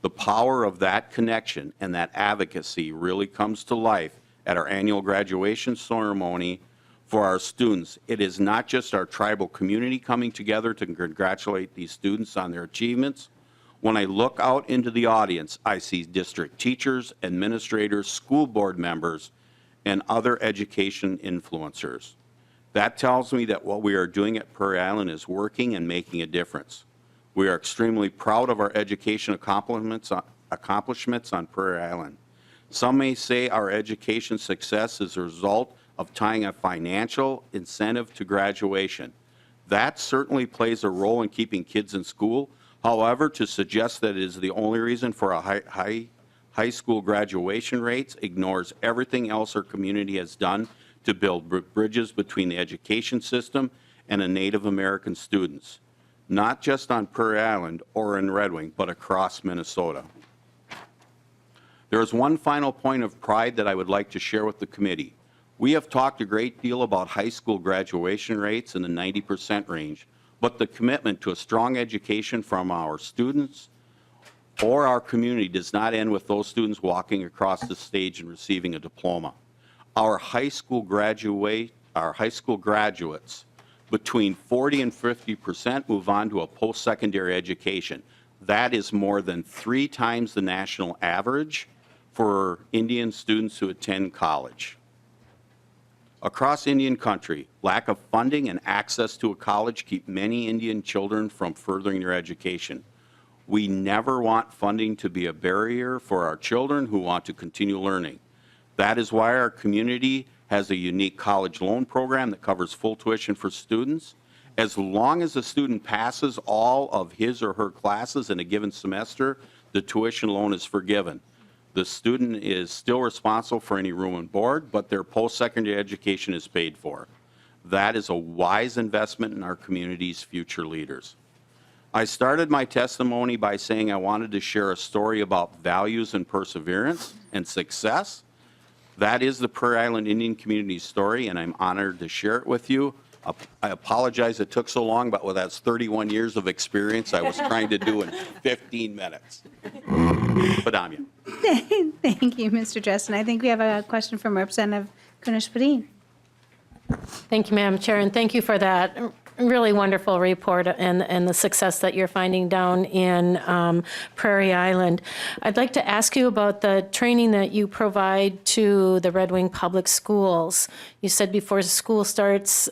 The power of that connection and that advocacy really comes to life at our annual graduation ceremony for our students. It is not just our tribal community coming together to congratulate these students on their achievements. When I look out into the audience, I see district teachers, administrators, school board members, and other education influencers. That tells me that what we are doing at Prairie Island is working and making a difference. We are extremely proud of our education accomplishments on Prairie Island. Some may say our education success is a result of tying a financial incentive to graduation. That certainly plays a role in keeping kids in school. However, to suggest that it is the only reason for a high school graduation rates ignores everything else our community has done to build bridges between the education system and the Native American students, not just on Prairie Island or in Red Wing, but across Minnesota. There is one final point of pride that I would like to share with the committee. We have talked a great deal about high school graduation rates in the 90% range, but the commitment to a strong education from our students or our community does not end with those students walking across the stage and receiving a diploma. Our high school graduates, between 40 and 50% move on to a post-secondary education. That is more than 3 times the national average for Indian students who attend college. Across Indian country, lack of funding and access to a college keep many Indian children from furthering their education. We never want funding to be a barrier for our children who want to continue learning. That is why our community has a unique college loan program that covers full tuition for students. As long as the student passes all of his or her classes in a given semester, the tuition loan is forgiven. The student is still responsible for any room and board, but their post-secondary education is paid for. That is a wise investment in our community's future leaders. I started my testimony by saying I wanted to share a story about values and perseverance and success. That is the Prairie Island Indian community story, and I'm honored to share it with you. I apologize it took so long, but with that's 31 years of experience, I was trying to do in 15 minutes. Padamya. Thank you, Mr. Justin. I think we have a question from Representative Kunesh-Podein. Thank you, Madam Chair, and thank you for that really wonderful report and the success that you're finding down in Prairie Island. I'd like to ask you about the training that you provide to the Red Wing Public Schools. You said before school starts,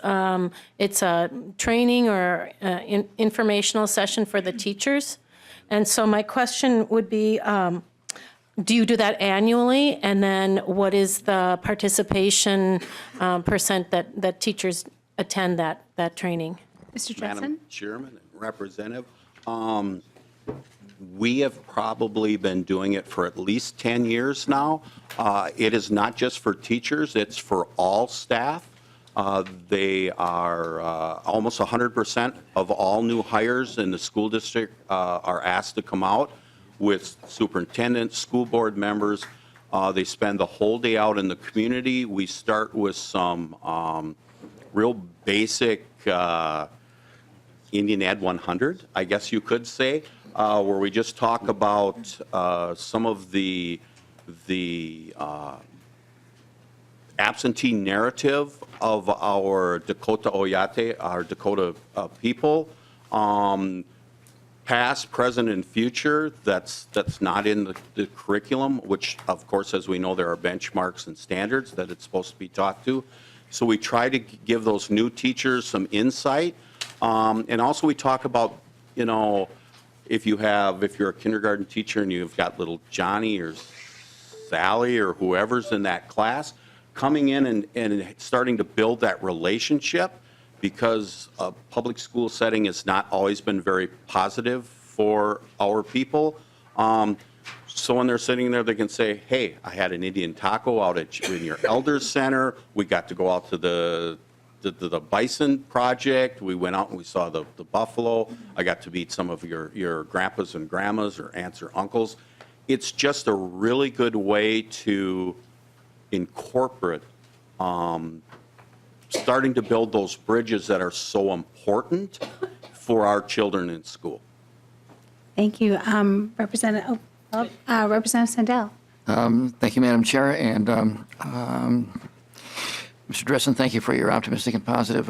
it's a training or informational session for the teachers. And so my question would be, do you do that annually? And then what is the participation percent that teachers attend that training? Mr. Justin? Madam Chairman and Representative, we have probably been doing it for at least 10 years now. It is not just for teachers, it's for all staff. They are almost 100% of all new hires in the school district are asked to come out with superintendents, school board members. They spend the whole day out in the community. We start with some real basic Indian Ed 100, I guess you could say, where we just talk about some of the absentee narrative of our Dakota Oyate, our Dakota people, past, present, and future. That's not in the curriculum, which, of course, as we know, there are benchmarks and standards that it's supposed to be taught to. So we try to give those new teachers some insight. And also we talk about, you know, if you're a kindergarten teacher and you've got little Johnny or Sally or whoever's in that class, coming in and starting to build that relationship, because a public school setting has not always been very positive for our people. So when they're sitting there, they can say, hey, I had an Indian taco out in your Elders Center. We got to go out to the Bison Project. We went out and we saw the buffalo. I got to meet some of your grandpas and grandmas or aunts or uncles. It's just a really good way to incorporate starting to build those bridges that are so important for our children in school. Thank you. Representative Sandell. Thank you, Madam Chair. And Mr. Dressen, thank you for your optimistic and positive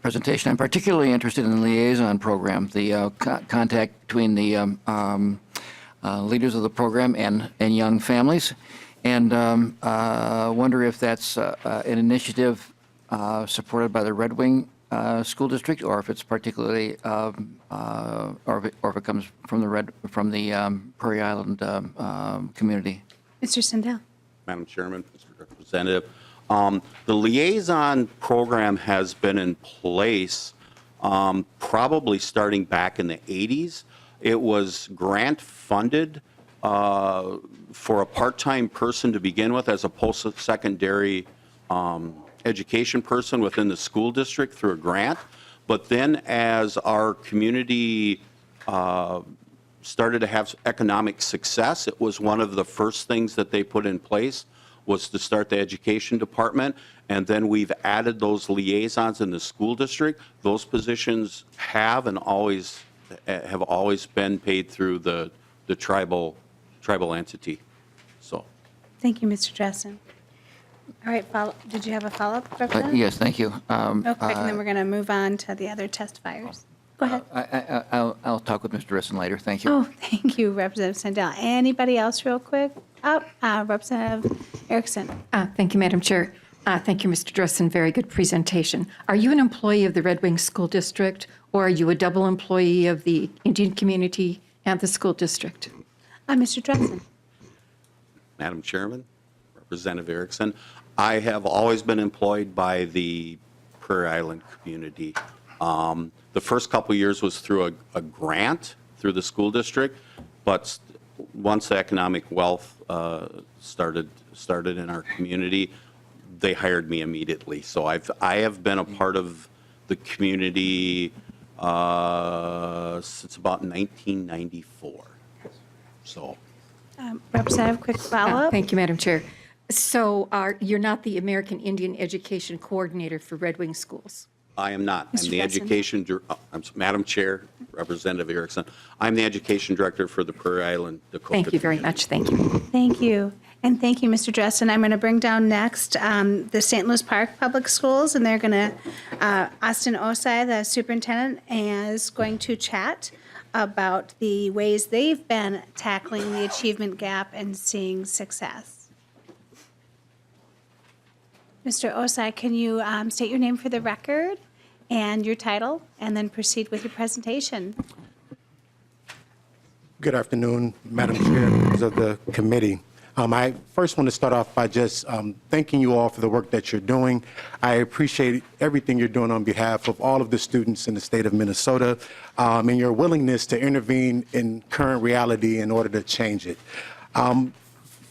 presentation. I'm particularly interested in the liaison program, the contact between the leaders of the program and young families. And wonder if that's an initiative supported by the Red Wing School District, or if it's particularly, or if it comes from the Prairie Island community. Mr. Sandell. Madam Chairman, Mr. Representative, the liaison program has been in place probably starting back in the 80s. It was grant funded for a part-time person to begin with as a post-secondary education person within the school district through a grant. But then as our community started to have economic success, it was one of the first things that they put in place was to start the education department, and then we've added those liaisons in the school district. Those positions have always been paid through the tribal entity. So. Thank you, Mr. Dressen. All right, did you have a follow-up, Representative? Yes, thank you. Real quick, and then we're going to move on to the other testifiers. Go ahead. I'll talk with Mr. Dressen later. Thank you. Oh, thank you, Representative Sandell. Anybody else real quick? Representative Erickson. Thank you, Madam Chair. Thank you, Mr. Dressen. Very good presentation. Are you an employee of the Red Wing School District, or are you a double employee of the Indian community and the school district? Mr. Dressen. Madam Chairman, Representative Erickson, I have always been employed by the Prairie Island community. The first couple years was through a grant through the school district, but once the economic wealth started in our community, they hired me immediately. So I have been a part of the community since about 1994. So. Representative, quick follow-up. Thank you, Madam Chair. So you're not the American Indian Education Coordinator for Red Wing Schools? I am not. Mr. I'm the Dressen? Madam Chair, Representative Erickson. I'm the Education Director for the Prairie Island Dakota. Thank you very much. Thank you. Thank you. And thank you, Mr. Dressen. I'm going to bring down next the St. Louis Park Public Schools, and they're going to, Austin Osai, the superintendent, is going to chat about the ways they've been tackling the achievement gap and seeing success. Mr. Osai, can you state your name for the record and your title, and then proceed with your presentation? Good afternoon, Madam Chair, members of the committee. I first want to start off by just thanking you all for the work that you're doing. I appreciate everything you're doing on behalf of all of the students in the state of Minnesota, and your willingness to intervene in current reality in order to change it.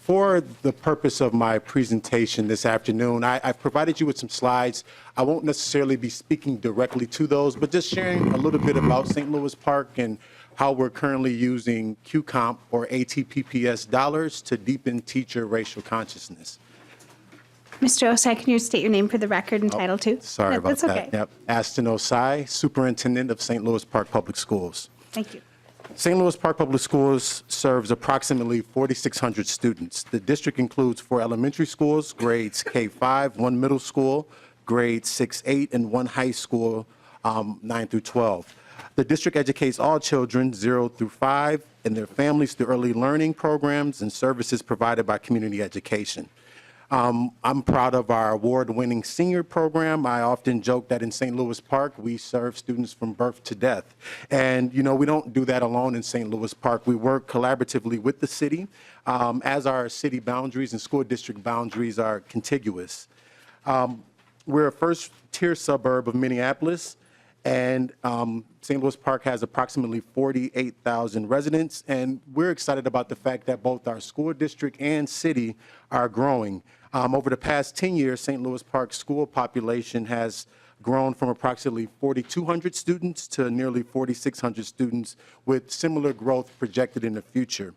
For the purpose of my presentation this afternoon, I've provided you with some slides. I won't necessarily be speaking directly to those, but just sharing a little bit about St. Louis Park and how we're currently using QComp or ATPPS dollars to deepen teacher racial consciousness. Mr. Osai, can you state your name for the record and title too? Sorry about That's that. okay. Yep. Aston Osai, Superintendent of St. Louis Park Public Schools. Thank you. St. Louis Park Public Schools serves approximately 4,600 students. The district includes 4 elementary schools, grades K-5, 1 middle school, grades 6-8, and 1 high school, 9 through 12. The district educates all children 0 through 5 and their families through early learning programs and services provided by community education. I'm proud of our award-winning senior program. I often joke that in St. Louis Park, we serve students from birth to death. And, you know, we don't do that alone in St. Louis Park. We work collaboratively with the city as our city boundaries and school district boundaries are contiguous. We're a first-tier suburb of Minneapolis, and St. Louis Park has approximately 48,000 residents, and we're excited about the fact that both our school district and city are growing. Over the past 10 years, St. Louis Park's school population has grown from approximately 4,200 students to nearly 4,600 students, with similar growth projected in the future.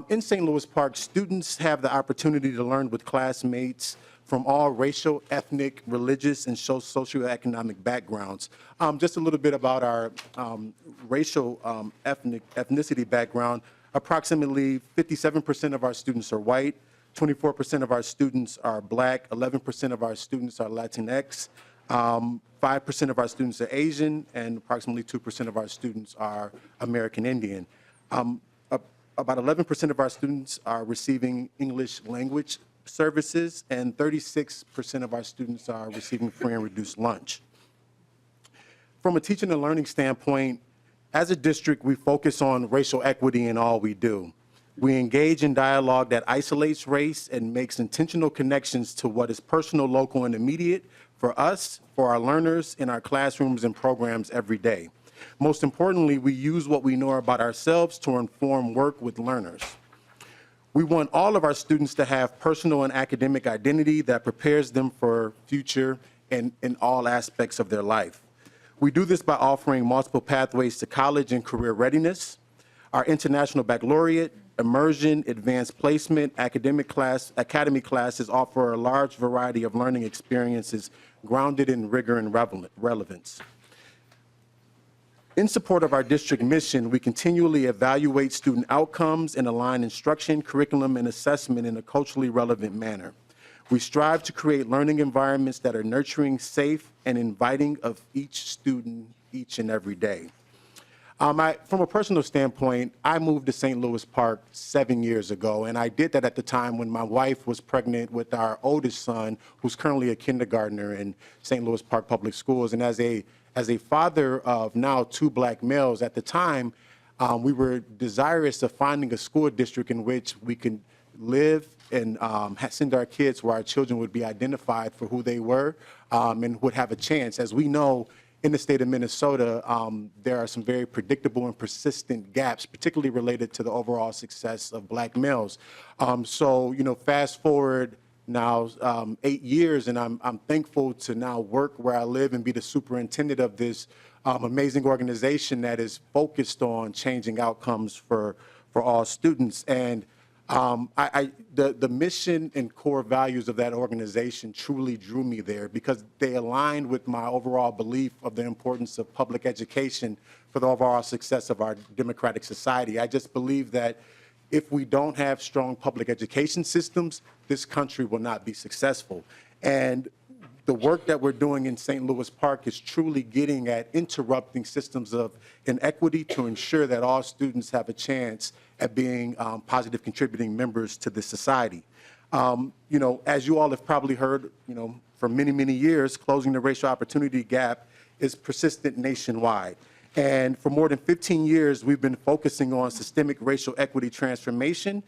In St. Louis Park, students have the opportunity to learn with classmates from all racial, ethnic, religious, and socioeconomic backgrounds. Just a little bit about our racial ethnicity background. Approximately 57% of our students are white, 24% of our students are black, 11% of our students are Latinx, 5% of our students are Asian, and approximately 2% of our students are American Indian. About 11% of our students are receiving English language services, and 36% of our students are receiving free and reduced lunch. From a teaching and learning standpoint, as a district, we focus on racial equity in all we do. We engage in dialogue that isolates race and makes intentional connections to what is personal, local, and immediate for us, for our learners, in our classrooms and programs every day. Most importantly, we use what we know about ourselves to inform work with learners. We want all of our students to have personal and academic identity that prepares them for future and in all aspects of their life. We do this by offering multiple pathways to college and career readiness. Our International Baccalaureate, immersion, advanced placement, academy classes offer a large variety of learning experiences grounded in rigor and relevance. In support of our district mission, we continually evaluate student outcomes and align instruction, curriculum, and assessment in a culturally relevant manner. We strive to create learning environments that are nurturing, safe, and inviting of each student each and every day. From a personal standpoint, I moved to St. Louis Park 7 years ago, and I did that at the time when my wife was pregnant with our oldest son, who's currently a kindergartner in St. Louis Park Public Schools. And as a father of now 2 black males, at the time, we were desirous of finding a school district in which we could live and send our kids where our children would be identified for who they were and would have a chance. As we know, in the state of Minnesota, there are some very predictable and persistent gaps, particularly related to the overall success of black males. So, fast forward now 8 years, and I'm thankful to now work where I live and be the superintendent of this amazing organization that is focused on changing outcomes for all students. And the mission and core values of that organization truly drew me there because they aligned with my overall belief of the importance of public education for the overall success of our democratic society. I just believe that if we don't have strong public education systems, this country will not be successful. And the work that we're doing in St. Louis Park is truly getting at interrupting systems of inequity to ensure that all students have a chance at being positive contributing members to this society. As you all have probably heard, for many, many years, closing the racial opportunity gap is persistent nationwide. And for more than 15 years, we've been focusing on systemic racial equity transformation,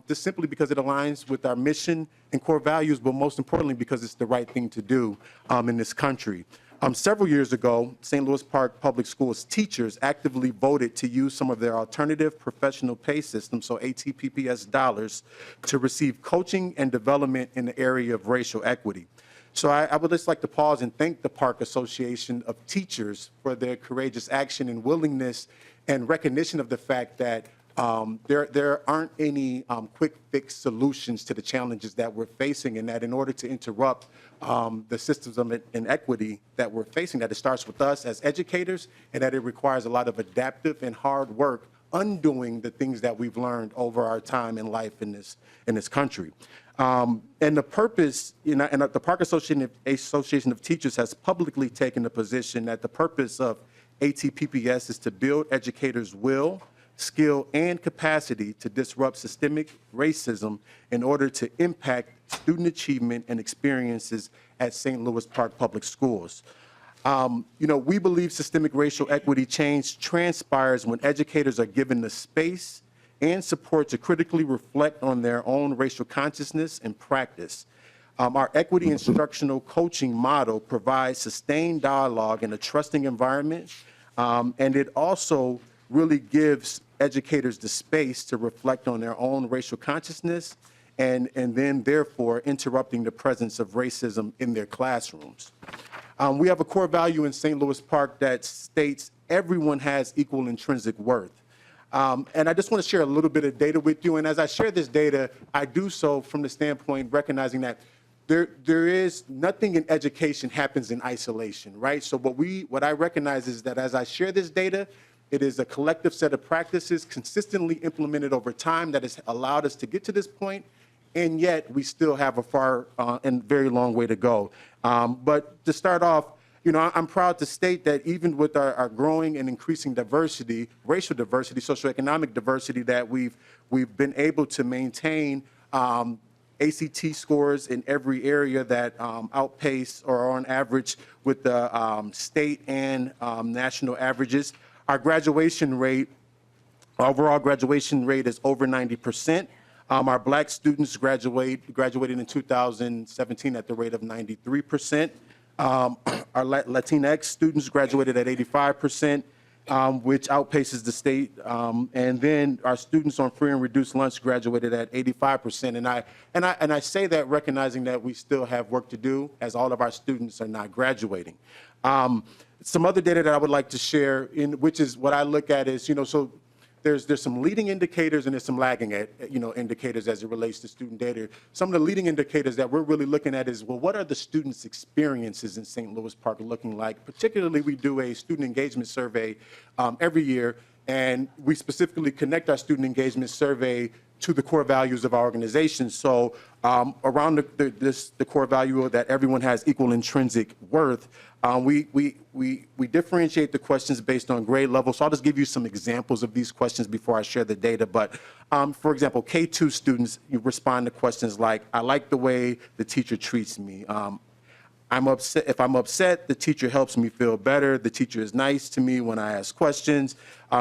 just simply because it aligns with our mission and core values, but most importantly, because it's the right thing to do in this country. Several years ago, St. Louis Park Public Schools teachers actively voted to use some of their alternative professional pay systems, so ATPPS dollars, to receive coaching and development in the area of racial equity. So I would just like to pause and thank the Park Association of Teachers for their courageous action and willingness and recognition of the fact that there aren't any quick fix solutions to the challenges that we're facing, and that in order to interrupt the systems of inequity that we're facing, that it starts with us as educators, and that it requires a lot of adaptive and hard work undoing the things that we've learned over our time in life in this country. And the purpose, and the Park Association of Teachers has publicly taken the position that the purpose of ATPPS is to build educators' will, skill, and capacity to disrupt systemic racism in order to impact student achievement and experiences at St. Louis Park Public Schools. We believe systemic racial equity change transpires when educators are given the space and support to critically reflect on their own racial consciousness and practice. Our equity instructional coaching model provides sustained dialogue in a trusting environment, and it also really gives educators the space to reflect on their own racial consciousness and then therefore interrupting the presence of racism in their classrooms. We have a core value in St. Louis Park that states everyone has equal intrinsic worth. And I just want to share a little bit of data with you. And as I share this data, I do so from the standpoint recognizing that there is nothing in education happens in isolation, right? So what I recognize is that as I share this data, it is a collective set of practices consistently implemented over time that has allowed us to get to this point, and yet we still have a far and very long way to go. But to start off, I'm proud to state that even with our growing and increasing diversity, racial diversity, socioeconomic diversity, that we've been able to maintain ACT scores in every area that outpace or are on average with the state and national averages. Our graduation rate, overall graduation rate is over 90%. Our black students graduated in 2017 at the rate of 93%. Our Latinx students graduated at 85%, which outpaces the state. And then our students on free and reduced lunch graduated at 85%. And I say that recognizing that we still have work to do, as all of our students are not graduating. Some other data that I would like to share, which is what I look at is, so there's some leading indicators and there's some lagging indicators as it relates to student data. Some of the leading indicators that we're really looking at is, well, what are the students' experiences in St. Louis Park looking like? Particularly, we do a student engagement survey every year, and we specifically connect our student engagement survey to the core values of our organization. So around the core value that everyone has equal intrinsic worth, we differentiate the questions based on grade level. So I'll just give you some examples of these questions before I share the data. But for example, K2 students, you respond to questions like, I like the way the teacher treats me. If I'm upset, the teacher helps me feel better. The teacher is nice to me when I ask questions.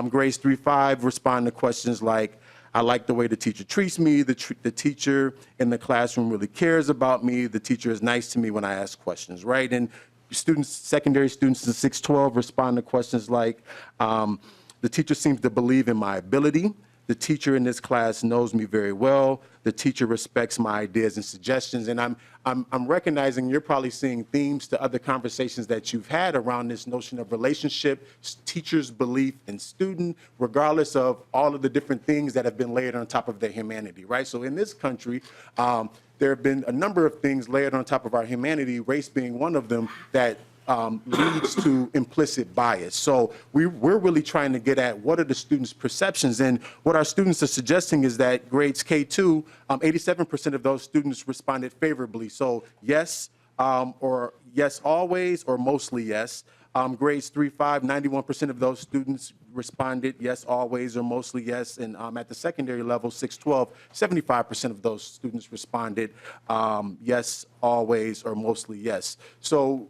Grades 3-5 respond to questions like, I like the way the teacher treats me. The teacher in the classroom really cares about me. The teacher is nice to me when I ask questions, right? And secondary students in 612 respond to questions like, the teacher seems to believe in my ability. The teacher in this class knows me very well. The teacher respects my ideas and suggestions. And I'm recognizing you're probably seeing themes to other conversations that you've had around this notion of relationship, teacher's belief in student, regardless of all of the different things that have been layered on top of their humanity, right? So in this country, there have been a number of things layered on top of our humanity, race being one of them, that leads to implicit bias. So we're really trying to get at what are the students' perceptions. And what our students are suggesting is that grades K2, 87% of those students responded favorably. So yes, or yes always, or mostly yes. Grades 3-5, 91% of those students responded yes always or mostly yes. And at the secondary level, 6-12, 75% of those students responded yes always or mostly yes. So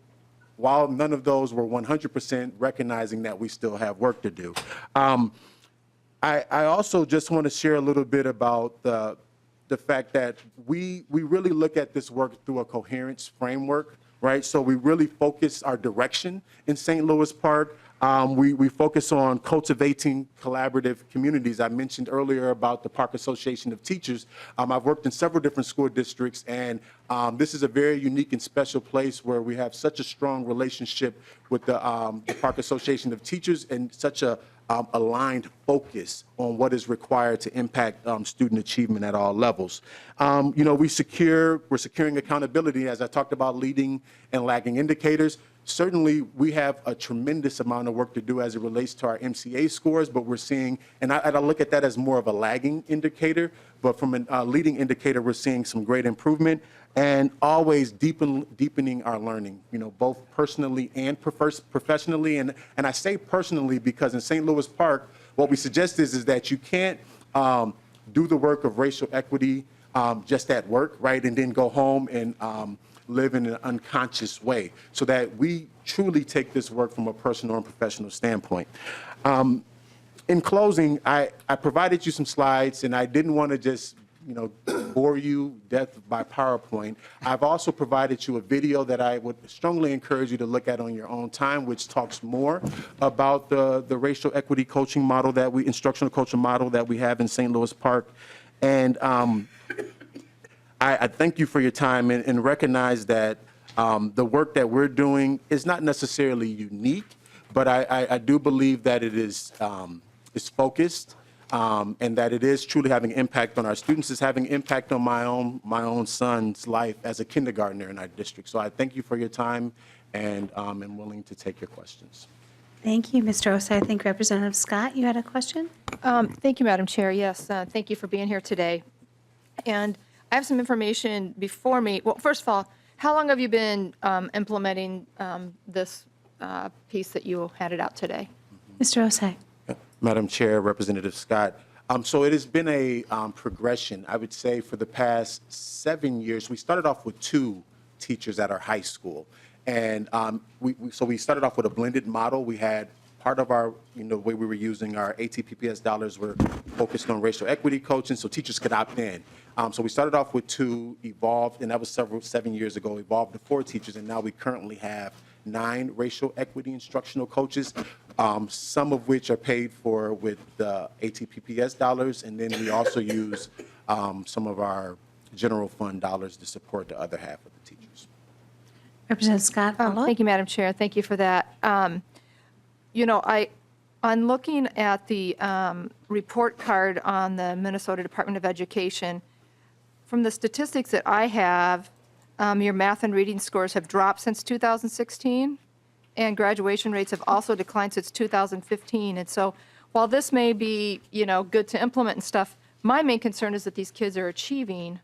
while none of those were 100%, recognizing that we still have work to do. I also just want to share a little bit about the fact that we really look at this work through a coherence framework, right? So we really focus our direction in St. Louis Park. We focus on cultivating collaborative communities. I mentioned earlier about the Park Association of Teachers. I've worked in several different school districts, and this is a very unique and special place where we have such a strong relationship with the Park Association of Teachers and such a aligned focus on what is required to impact student achievement at all levels. We're securing accountability, as I talked about leading and lagging indicators. Certainly, we have a tremendous amount of work to do as it relates to our MCA scores, but we're seeing, and I look at that as more of a lagging indicator, but from a leading indicator, we're seeing some great improvement and always deepening our learning, both personally and professionally. And I say personally because in St. Louis Park, what we suggest is that you can't do the work of racial equity just at work, right, and then go home and live in an unconscious way, so that we truly take this work from a personal and professional standpoint. In closing, I provided you some slides, and I didn't want to just bore you death by PowerPoint. I've also provided you a video that I would strongly encourage you to look at on your own time, which talks more about the racial equity coaching model instructional coaching model that we have in St. Louis Park. And I thank you for your time and recognize that the work that we're doing is not necessarily unique, but I do believe that it is focused and that it is truly having impact on our students. It's having impact on my own son's life as a kindergartner in our district. So I thank you for your time, and I'm willing to take your questions. Thank you, Mr. Osei. I think Representative Scott, you had a question? Thank you, Madam Chair. Yes, thank you for being here today. And I have some information before me. Well, first of all, how long have you been implementing this piece that you handed out today? Mr. Osei. Madam Chair, Representative Scott. So it has been a progression, I would say, for the past 7 years. We started off with 2 teachers at our high school. And so we started off with a blended model. We had part of our, the way we were using our ATPPS dollars were focused on racial equity coaching, so teachers could opt in. So we started off with 2, evolved, and that was 7 years ago, evolved to 4 teachers, and now we currently have 9 racial equity instructional coaches, some of which are paid for with the ATPPS dollars, and then we also use some of our general fund dollars to support the other half of the teachers. Representative Scott, follow-up? Thank you, Madam Chair. Thank you for that. On looking at the report card on the Minnesota Department of Education, from the statistics that I have, your math and reading scores have dropped since 2016, and graduation rates have also declined since 2015. And so while this may be, good to implement and stuff, my main concern is that these kids are achieving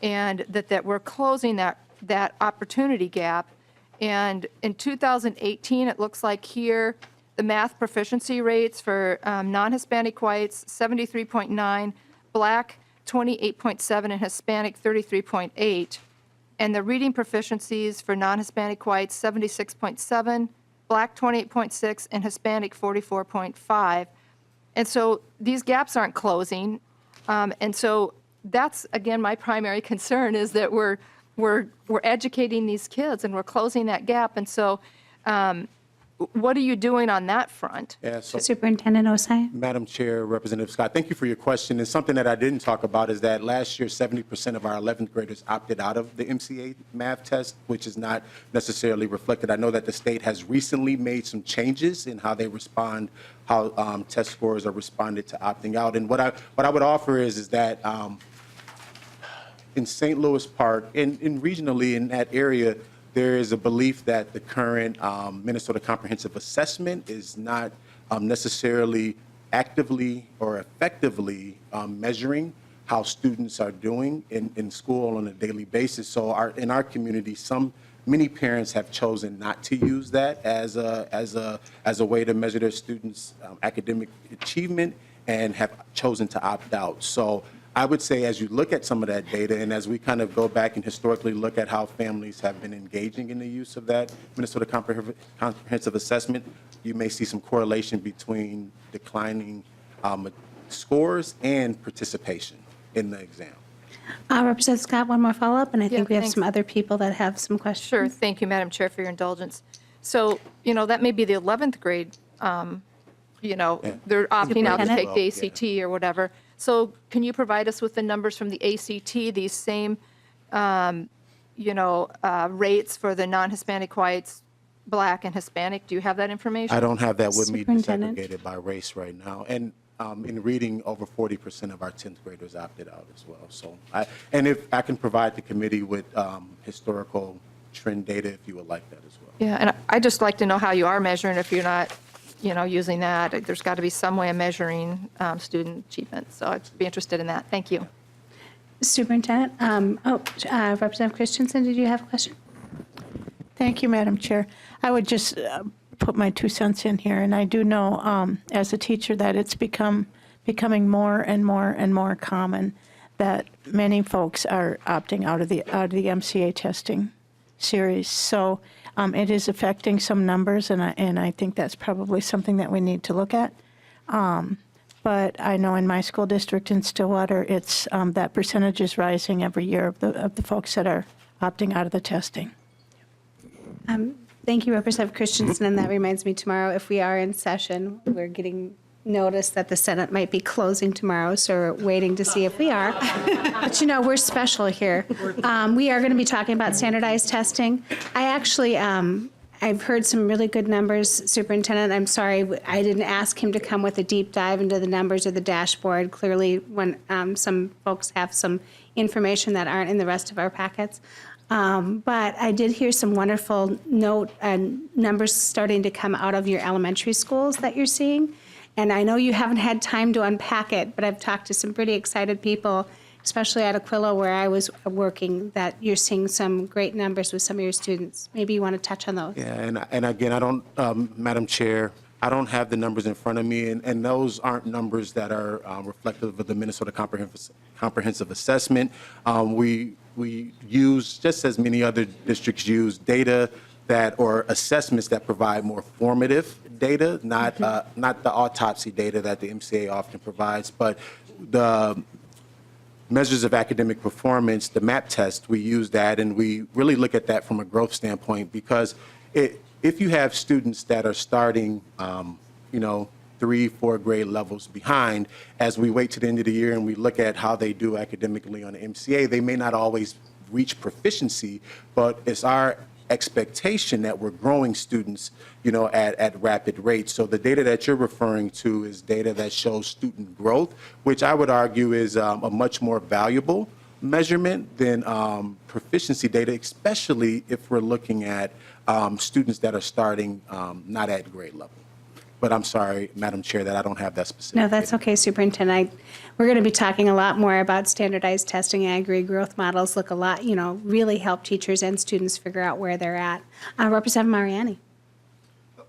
and that we're closing that opportunity gap. And in 2018, it looks like here, the math proficiency rates for non-Hispanic whites, 73.9, Black, 28.7, and Hispanic, 33.8. And the reading proficiencies for non-Hispanic whites, 76.7, Black, 28.6, and Hispanic, 44.5. And so these gaps aren't closing. And so that's, again, my primary concern is that we're educating these kids and we're closing that gap. And so what are you doing on that front? Yeah, so Superintendent Osai? Madam Chair, Representative Scott, thank you for your question. And something that I didn't talk about is that last year, 70% of our 11th graders opted out of the MCA math test, which is not necessarily reflected. I know that the state has recently made some changes in how they respond, how test scores are responded to opting out. And what I would offer is that in St. Louis Park, and regionally in that area, there is a belief that the current Minnesota Comprehensive Assessment is not necessarily actively or effectively measuring how students are doing in school on a daily basis. So in our community, many parents have chosen not to use that as a way to measure their students' academic achievement and have chosen to opt out. So I would say as you look at some of that data and as we kind of go back and historically look at how families have been engaging in the use of that Minnesota Comprehensive Assessment, you may see some correlation between declining scores and participation in the exam. Representative Scott, one more follow-up, and I think we have thanks. some other people that have some questions. Sure. Thank you, Madam Chair, for your indulgence. So, that may be the 11th grade, they're opting out to take the ACT or whatever. So can you provide us with the numbers from the ACT, these same, rates for the non-Hispanic whites, Black, and Hispanic? Do you have that information? I don't have that with me Superintendent. disaggregated by race right now. And in reading, over 40% of our 10th graders opted out as well. So, if I can provide the committee with historical trend data, if you would like that as well. Yeah, and I'd just like to know how you are measuring if you're not, using that. There's got to be some way of measuring student achievement. So I'd be interested in that. Thank you. Superintendent, Representative Christensen, did you have a question? Thank you, Madam Chair. I would just put my 2 cents in here, and I do know as a teacher that it's becoming more and more and more common that many folks are opting out of the MCA testing series. So it is affecting some numbers, and I think that's probably something that we need to look at. But I know in my school district in Stillwater, it's that percentage is rising every year of the folks that are opting out of the testing. Thank you, Representative Christensen, and that reminds me, tomorrow, if we are in session, we're getting notice that the Senate might be closing tomorrow, so we're waiting to see if we are. But we're special here. We are going to be talking about standardized testing. I actually, I've heard some really good numbers, Superintendent. I'm sorry, I didn't ask him to come with a deep dive into the numbers or the dashboard. Clearly, when some folks have some information that aren't in the rest of our packets. But I did hear some wonderful numbers starting to come out of your elementary schools that you're seeing. And I know you haven't had time to unpack it, but I've talked to some pretty excited people, especially at Aquila where I was working, that you're seeing some great numbers with some of your students. Maybe you want to touch on those. Yeah, and again, I don't, Madam Chair, I don't have the numbers in front of me, and those aren't numbers that are reflective of the Minnesota Comprehensive Assessment. We use, just as many other districts use, data or assessments that provide more formative data, not the autopsy data that the MCA often provides, but the measures of academic performance, the MAP test, we use that, and we really look at that from a growth standpoint, because if you have students that are starting, 3-4 grade levels behind, as we wait to the end of the year and we look at how they do academically on the MCA, they may not always reach proficiency, but it's our expectation that we're growing students, at rapid rates. So the data that you're referring to is data that shows student growth, which I would argue is a much more valuable measurement than proficiency data, especially if we're looking at students that are starting not at grade level. But I'm sorry, Madam Chair, that I don't have that specific. No, that's okay, Superintendent. We're going to be talking a lot more about standardized testing. I agree, growth models look a lot, really help teachers and students figure out where they're at. Representative Mariani.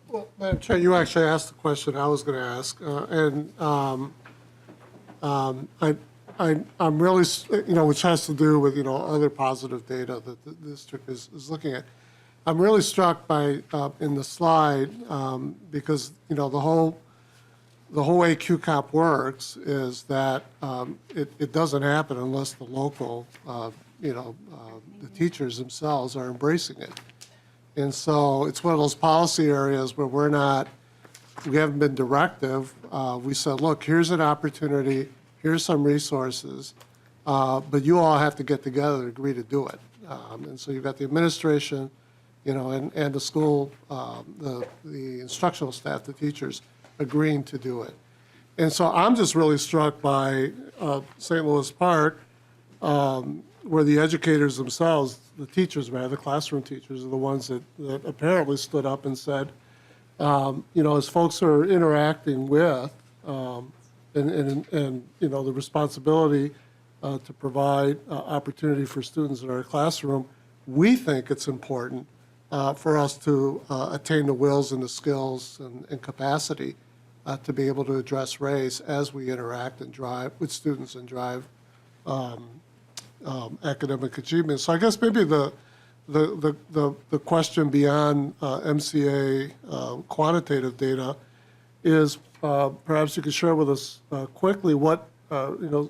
Well, Madam Chair, you actually asked the question I was going to ask, I'm really, which has to do with, other positive data that the district is looking at. I'm really struck by, in the slide, because, the whole way QCOP works is that it doesn't happen unless the local, the teachers themselves are embracing it. And so it's one of those policy areas where we haven't been directive. We said, look, here's an opportunity, here's some resources, but you all have to get together and agree to do it. And so you've got the administration, and the school, the instructional staff, the teachers agreeing to do it. And so I'm just really struck by St. Louis Park, where the educators themselves, the teachers, the classroom teachers, are the ones that apparently stood up and said, as folks are interacting with, and the responsibility to provide opportunity for students in our classroom, we think it's important for us to attain the wills and the skills and capacity to be able to address race as we interact and drive with students and drive academic achievement. So I guess maybe the question beyond MCA quantitative data is perhaps you could share with us quickly what,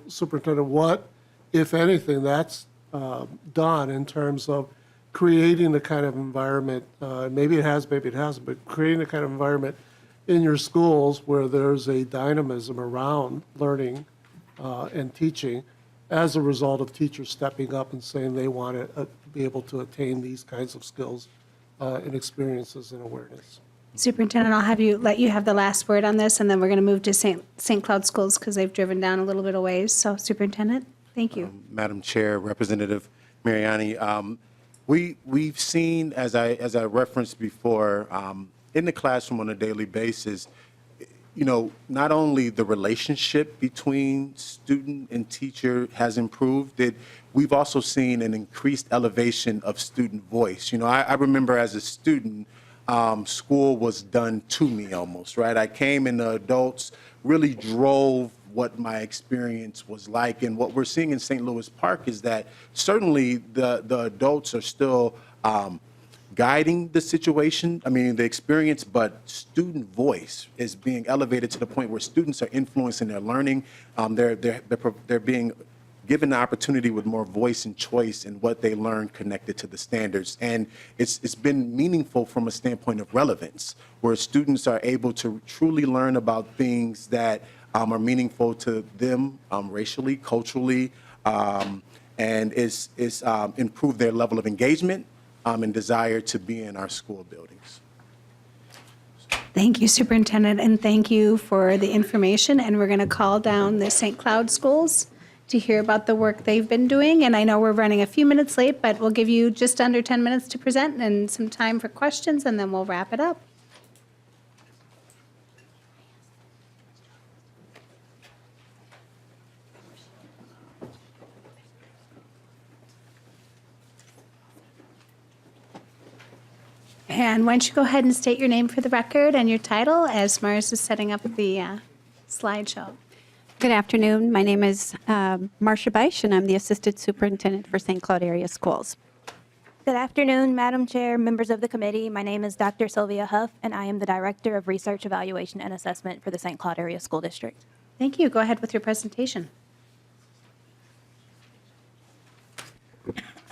Superintendent, what, if anything, that's done in terms of creating the kind of environment, maybe it has, maybe it hasn't, but creating the kind of environment in your schools where there's a dynamism around learning and teaching as a result of teachers stepping up and saying they want to be able to attain these kinds of skills and experiences and awareness. Superintendent, I'll let you have the last word on this, and then we're going to move to St. Cloud Schools because they've driven down a little bit of ways. So, Superintendent, thank you. Madam Chair, Representative Mariani, we've seen, as I referenced before, in the classroom on a daily basis, not only the relationship between student and teacher has improved, we've also seen an increased elevation of student voice. I remember as a student, school was done to me almost, right? I came and the adults really drove what my experience was like. And what we're seeing in St. Louis Park is that certainly the adults are still guiding the situation, the experience, but student voice is being elevated to the point where students are influencing their learning. They're being given the opportunity with more voice and choice in what they learn connected to the standards. And it's been meaningful from a standpoint of relevance, where students are able to truly learn about things that are meaningful to them racially, culturally, and it's improved their level of engagement and desire to be in our school buildings. Thank you, Superintendent, and thank you for the information. And we're going to call down the St. Cloud Schools to hear about the work they've been doing. And I know we're running a few minutes late, but we'll give you just under 10 minutes to present and some time for questions, and then we'll wrap it up. And why don't you go ahead and state your name for the record and your title as Mars is setting up the slideshow. Good afternoon. My name is Marcia Beisch, and I'm the Assistant Superintendent for St. Cloud Area Schools. Good afternoon, Madam Chair, members of the committee. My name is Dr. Sylvia Huff, and I am the Director of Research, Evaluation, and Assessment for the St. Cloud Area School District. Thank you. Go ahead with your presentation.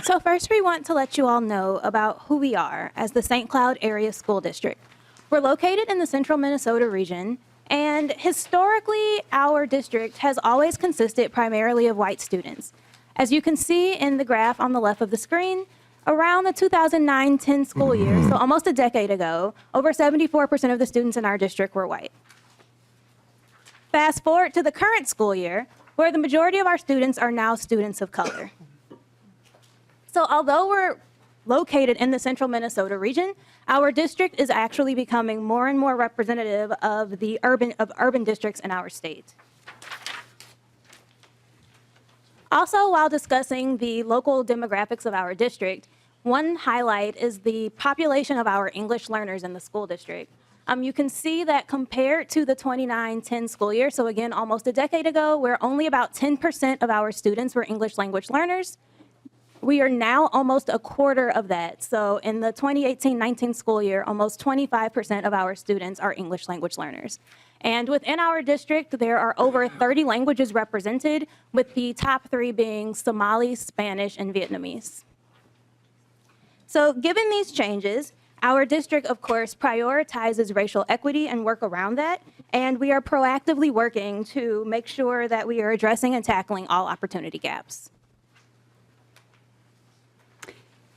So first, we want to let you all know about who we are as the St. Cloud Area School District. We're located in the central Minnesota region, and historically, our district has always consisted primarily of white students. As you can see in the graph on the left of the screen, Around the 2009-10 school year, so almost a decade ago, over 74% of the students in our district were white. Fast forward to the current school year, where the majority of our students are now students of color. So although we're located in the central Minnesota region, our district is actually becoming more and more representative of the urban districts in our state. Also, while discussing the local demographics of our district, one highlight is the population of our English learners in the school district. You can see that compared to the 29-10 school year, so again, almost a decade ago, where only about 10% of our students were English language learners, we are now almost a quarter of that. So in the 2018-19 school year, almost 25% of our students are English language learners. And within our district, there are over 30 languages represented, with the top 3 being Somali, Spanish, and Vietnamese. So given these changes, our district, of course, prioritizes racial equity and work around that, and we are proactively working to make sure that we are addressing and tackling all opportunity gaps.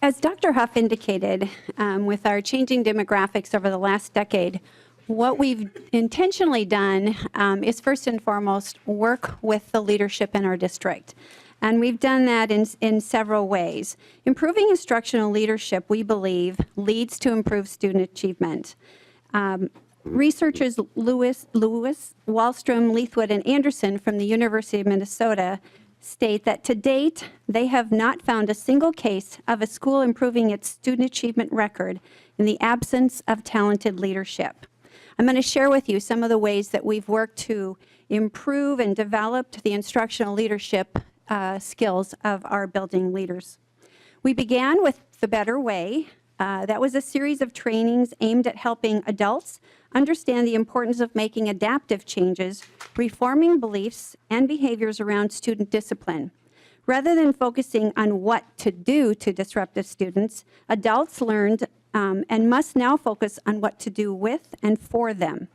As Dr. Huff indicated, with our changing demographics over the last decade, what we've intentionally done is first and foremost work with the leadership in our district. And we've done that in several ways. Improving instructional leadership, we believe, leads to improved student achievement. Researchers Lewis, Wallstrom, Leithwood, and Anderson from the University of Minnesota state that to date, they have not found a single case of a school improving its student achievement record in the absence of talented leadership. I'm going to share with you some of the ways that we've worked to improve and develop the instructional leadership skills of our building leaders. We began with The Better Way. That was a series of trainings aimed at helping adults understand the importance of making adaptive changes, reforming beliefs and behaviors around student discipline. Rather than focusing on what to do to disruptive students, adults learned and must now focus on what to do with and for them.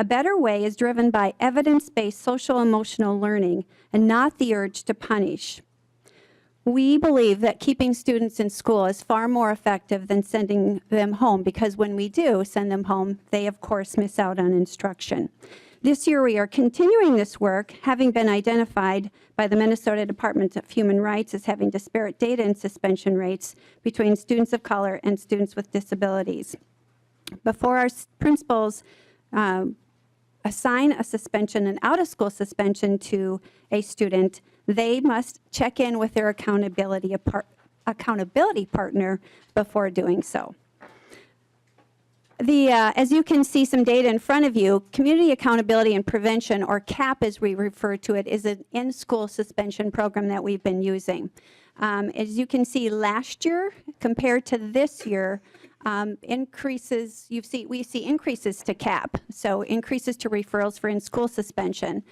A Better Way is driven by evidence-based social-emotional learning and not the urge to punish. We believe that keeping students in school is far more effective than sending them home, because when we do send them home, they of course miss out on instruction. This year we are continuing this work, having been identified by the Minnesota Department of Human Rights as having disparate data and suspension rates between students of color and students with disabilities. Before our principals assign a suspension, an out-of-school suspension to a student, they must check in with their accountability partner before doing so. As you can see some data in front of you, Community Accountability and Prevention, or CAP as we refer to it, is an in-school suspension program that we've been using. As you can see, last year compared to this year, we see increases to CAP, so increases to referrals for in-school suspension,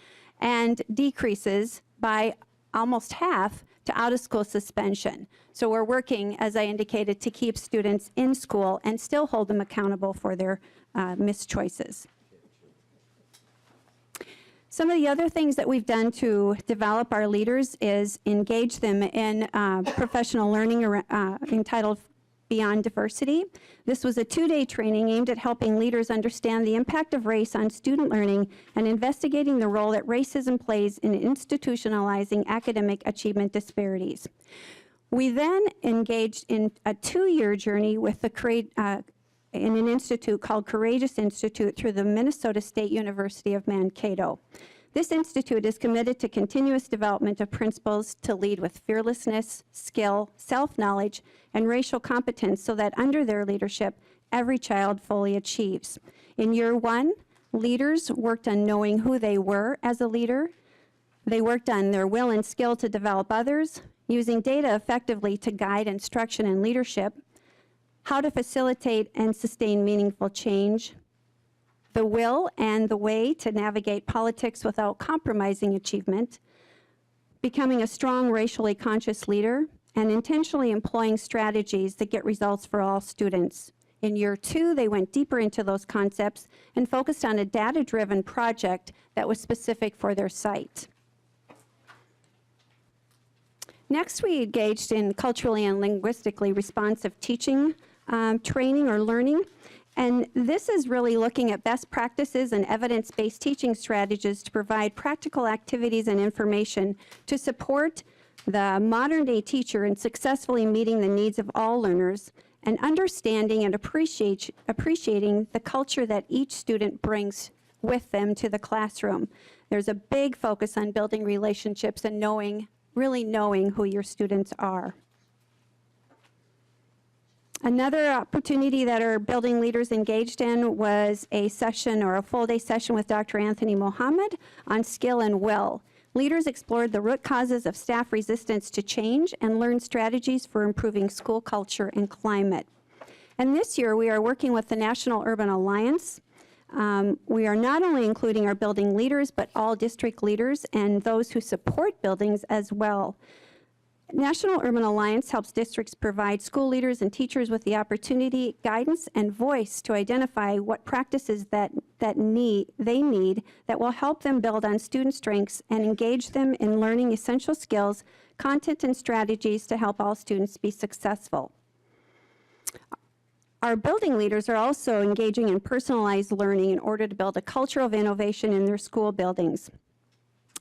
and decreases by almost half to out-of-school suspension. So we're working, as I indicated, to keep students in school and still hold them accountable for their missed choices. Some of the other things that we've done to develop our leaders is engage them in professional learning entitled Beyond Diversity. This was a 2-day training aimed at helping leaders understand the impact of race on student learning and investigating the role that racism plays in institutionalizing academic achievement disparities. We then engaged in a 2-year journey with in an institute called Courageous Institute through the Minnesota State University of Mankato. This institute is committed to continuous development of principles to lead with fearlessness, skill, self-knowledge, and racial competence so that under their leadership, every child fully achieves. In year 1, leaders worked on knowing who they were as a leader. They worked on their will and skill to develop others, using data effectively to guide instruction and leadership, how to facilitate and sustain meaningful change, the will and the way to navigate politics without compromising achievement, becoming a strong racially conscious leader, and intentionally employing strategies that get results for all students. In year 2, they went deeper into those concepts and focused on a data-driven project that was specific for their site. Next, we engaged in culturally and linguistically responsive teaching, training or learning. And this is really looking at best practices and evidence-based teaching strategies to provide practical activities and information to support the modern-day teacher in successfully meeting the needs of all learners and understanding and appreciating the culture that each student brings with them to the classroom. There's a big focus on building relationships and really knowing who your students are. Another opportunity that our building leaders engaged in was a session or a full-day session with Dr. Anthony Mohammed on skill and will. Leaders explored the root causes of staff resistance to change and learned strategies for improving school culture and climate. And this year, we are working with the National Urban Alliance. We are not only including our building leaders, but all district leaders and those who support buildings as well. National Urban Alliance helps districts provide school leaders and teachers with the opportunity, guidance, and voice to identify what practices that they need that will help them build on student strengths and engage them in learning essential skills, content, and strategies to help all students be successful. Our building leaders are also engaging in personalized learning in order to build a culture of innovation in their school buildings.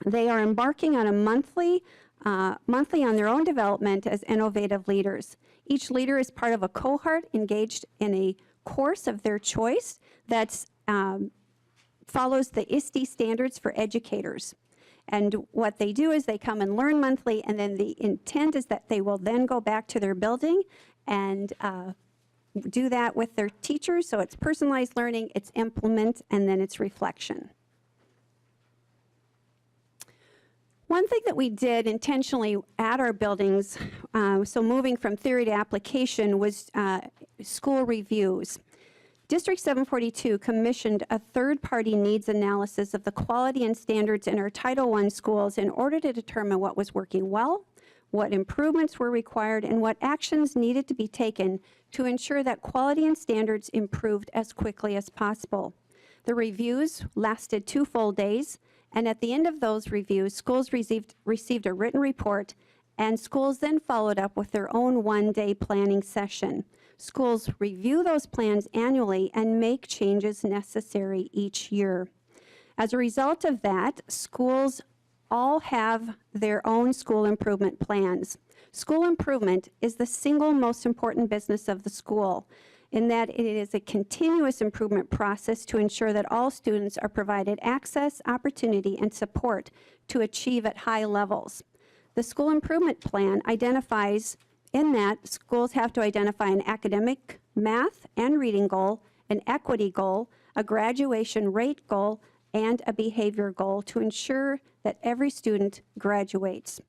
They are embarking on a monthly on their own development as innovative leaders. Each leader is part of a cohort engaged in a course of their choice that follows the ISTE standards for educators. And what they do is they come and learn monthly, and then the intent is that they will then go back to their building and do that with their teachers. So it's personalized learning, it's implement, and then it's reflection. One thing that we did intentionally at our buildings, so moving from theory to application, was school reviews. District 742 commissioned a third-party needs analysis of the quality and standards in our Title I schools in order to determine what was working well, what improvements were required, and what actions needed to be taken to ensure that quality and standards improved as quickly as possible. The reviews lasted 2 full days, and at the end of those reviews, schools received a written report, and schools then followed up with their own one-day planning session. Schools review those plans annually and make changes necessary each year. As a result of that, schools all have their own school improvement plans. School improvement is the single most important business of the school, in that it is a continuous improvement process to ensure that all students are provided access, opportunity, and support to achieve at high levels. The school improvement plan identifies in that schools have to identify an academic, math, and reading goal, an equity goal, a graduation rate goal, and a behavior goal to ensure that every student graduates.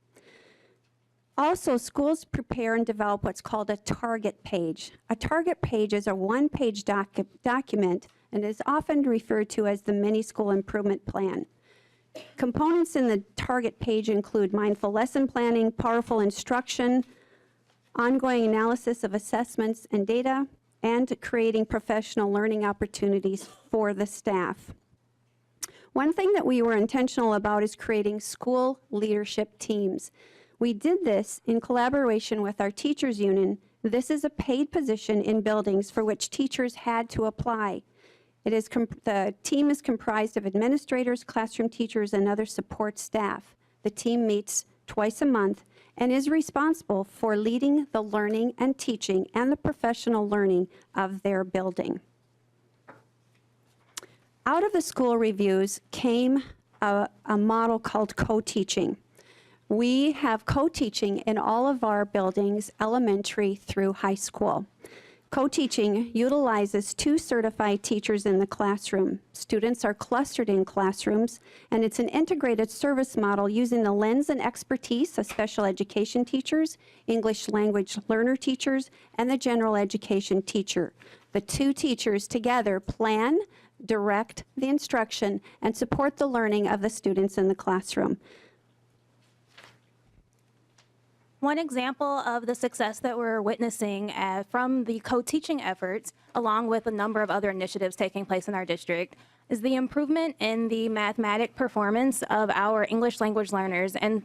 Also, schools prepare and develop what's called a target page. A target page is a one-page document and is often referred to as the mini school improvement plan. Components in the target page include mindful lesson planning, powerful instruction, ongoing analysis of assessments and data, and creating professional learning opportunities for the staff. One thing that we were intentional about is creating school leadership teams. We did this in collaboration with our teachers union. This is a paid position in buildings for which teachers had to apply. The team is comprised of administrators, classroom teachers, and other support staff. The team meets twice a month and is responsible for leading the learning and teaching and the professional learning of their building. Out of the school reviews came a model called co-teaching. We have co-teaching in all of our buildings, elementary through high school. Co-teaching utilizes 2 certified teachers in the classroom. Students are clustered in classrooms, and it's an integrated service model using the lens and expertise of special education teachers, English language learner teachers, and the general education teacher. The 2 teachers together plan, direct the instruction, and support the learning of the students in the classroom. One example of the success that we're witnessing from the co-teaching efforts, along with a number of other initiatives taking place in our district, is the improvement in the mathematic performance of our English language learners, and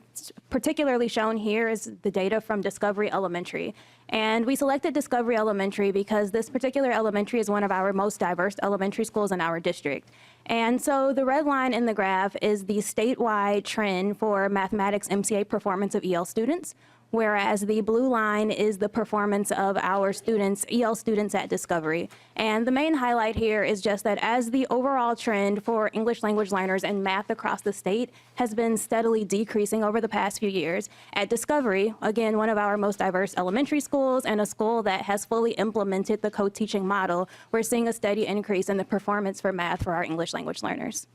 particularly shown here is the data from Discovery Elementary. And we selected Discovery Elementary because this particular elementary is one of our most diverse elementary schools in our district. And so the red line in the graph is the statewide trend for mathematics MCA performance of EL students, whereas the blue line is the performance of our students, EL students at Discovery. And the main highlight here is just that as the overall trend for English language learners and math across the state has been steadily decreasing over the past few years, at Discovery, again, one of our most diverse elementary schools and a school that has fully implemented the co-teaching model, we're seeing a steady increase in the performance for math for our English language learners.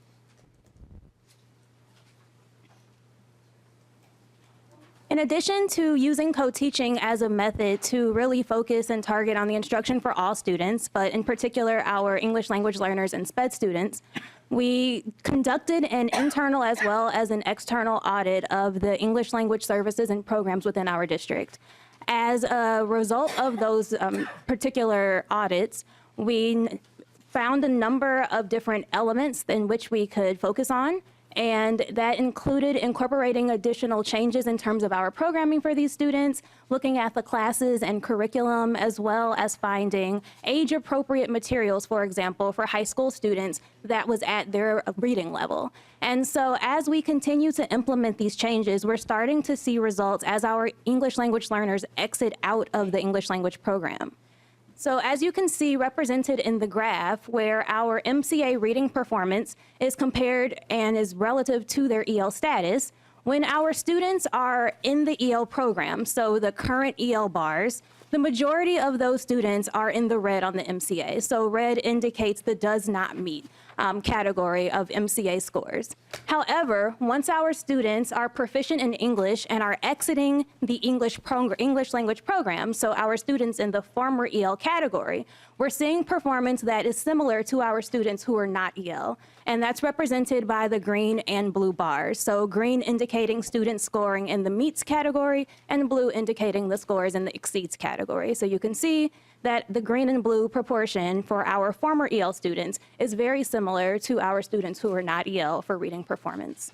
In addition to using co-teaching as a method to really focus and target on the instruction for all students, but in particular our English language learners and SPED students, we conducted an internal as well as an external audit of the English language services and programs within our district. As a result of those particular audits, we found a number of different elements in which we could focus on, and that included incorporating additional changes in terms of our programming for these students, looking at the classes and curriculum, as well as finding age-appropriate materials, for example, for high school students that was at their reading level. And so as we continue to implement these changes, we're starting to see results as our English language learners exit out of the English language program. So as you can see represented in the graph, where our MCA reading performance is compared and is relative to their EL status, when our students are in the EL program, so the current EL bars, the majority of those students are in the red on the MCA. So red indicates the does not meet category of MCA scores. However, once our students are proficient in English and are exiting the English language program, so our students in the former EL category, we're seeing performance that is similar to our students who are not EL. And that's represented by the green and blue bars. So green indicating students scoring in the meets category and blue indicating the scores in the exceeds category. So you can see that the green and blue proportion for our former EL students is very similar to our students who are not EL for reading performance.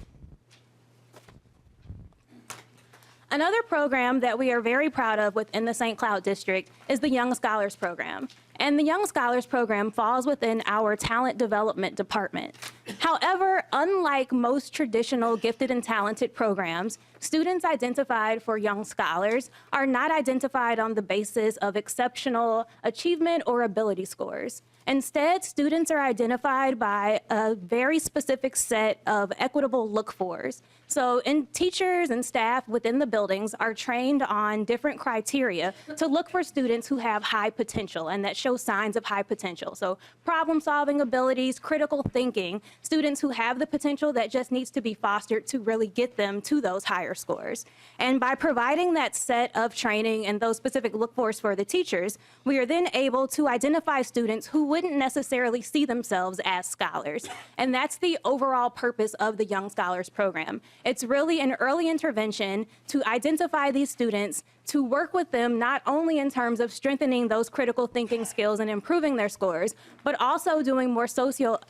Another program that we are very proud of within the St. Cloud District is the Young Scholars Program. And the Young Scholars Program falls within our talent development department. However, unlike most traditional gifted and talented programs, students identified for Young Scholars are not identified on the basis of exceptional achievement or ability scores. Instead, students are identified by a very specific set of equitable look-fors. So teachers and staff within the buildings are trained on different criteria to look for students who have high potential and that show signs of high potential. So problem-solving abilities, critical thinking, students who have the potential that just needs to be fostered to really get them to those higher scores. And by providing that set of training and those specific look-fors for the teachers, we are then able to identify students who wouldn't necessarily see themselves as scholars. And that's the overall purpose of the Young Scholars Program. It's really an early intervention to identify these students, to work with them not only in terms of strengthening those critical thinking skills and improving their scores, but also doing more social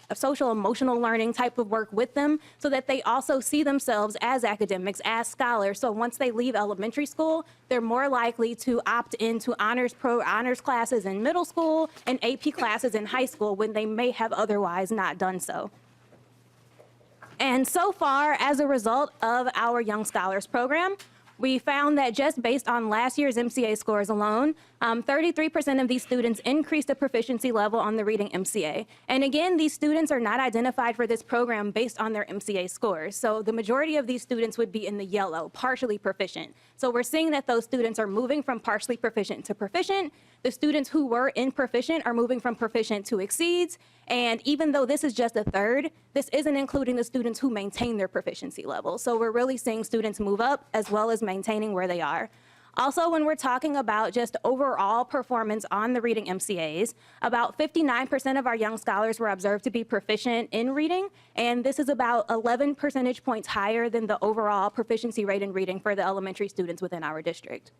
emotional learning type of work with them so that they also see themselves as academics, as scholars. So once they leave elementary school, they're more likely to opt into honors classes in middle school and AP classes in high school when they may have otherwise not done so. And so far, as a result of our Young Scholars Program, we found that just based on last year's MCA scores alone, 33% of these students increased the proficiency level on the reading MCA. And again, these students are not identified for this program based on their MCA scores. So the majority of these students would be in the yellow, partially proficient. So we're seeing that those students are moving from partially proficient to proficient. The students who were in proficient are moving from proficient to exceeds. And even though this is just a third, this isn't including the students who maintain their proficiency level. So we're really seeing students move up as well as maintaining where they are. Also, when we're talking about just overall performance on the reading MCAs, about 59% of our young scholars were observed to be proficient in reading, and this is about 11 percentage points higher than the overall proficiency rate in reading for the elementary students within our district.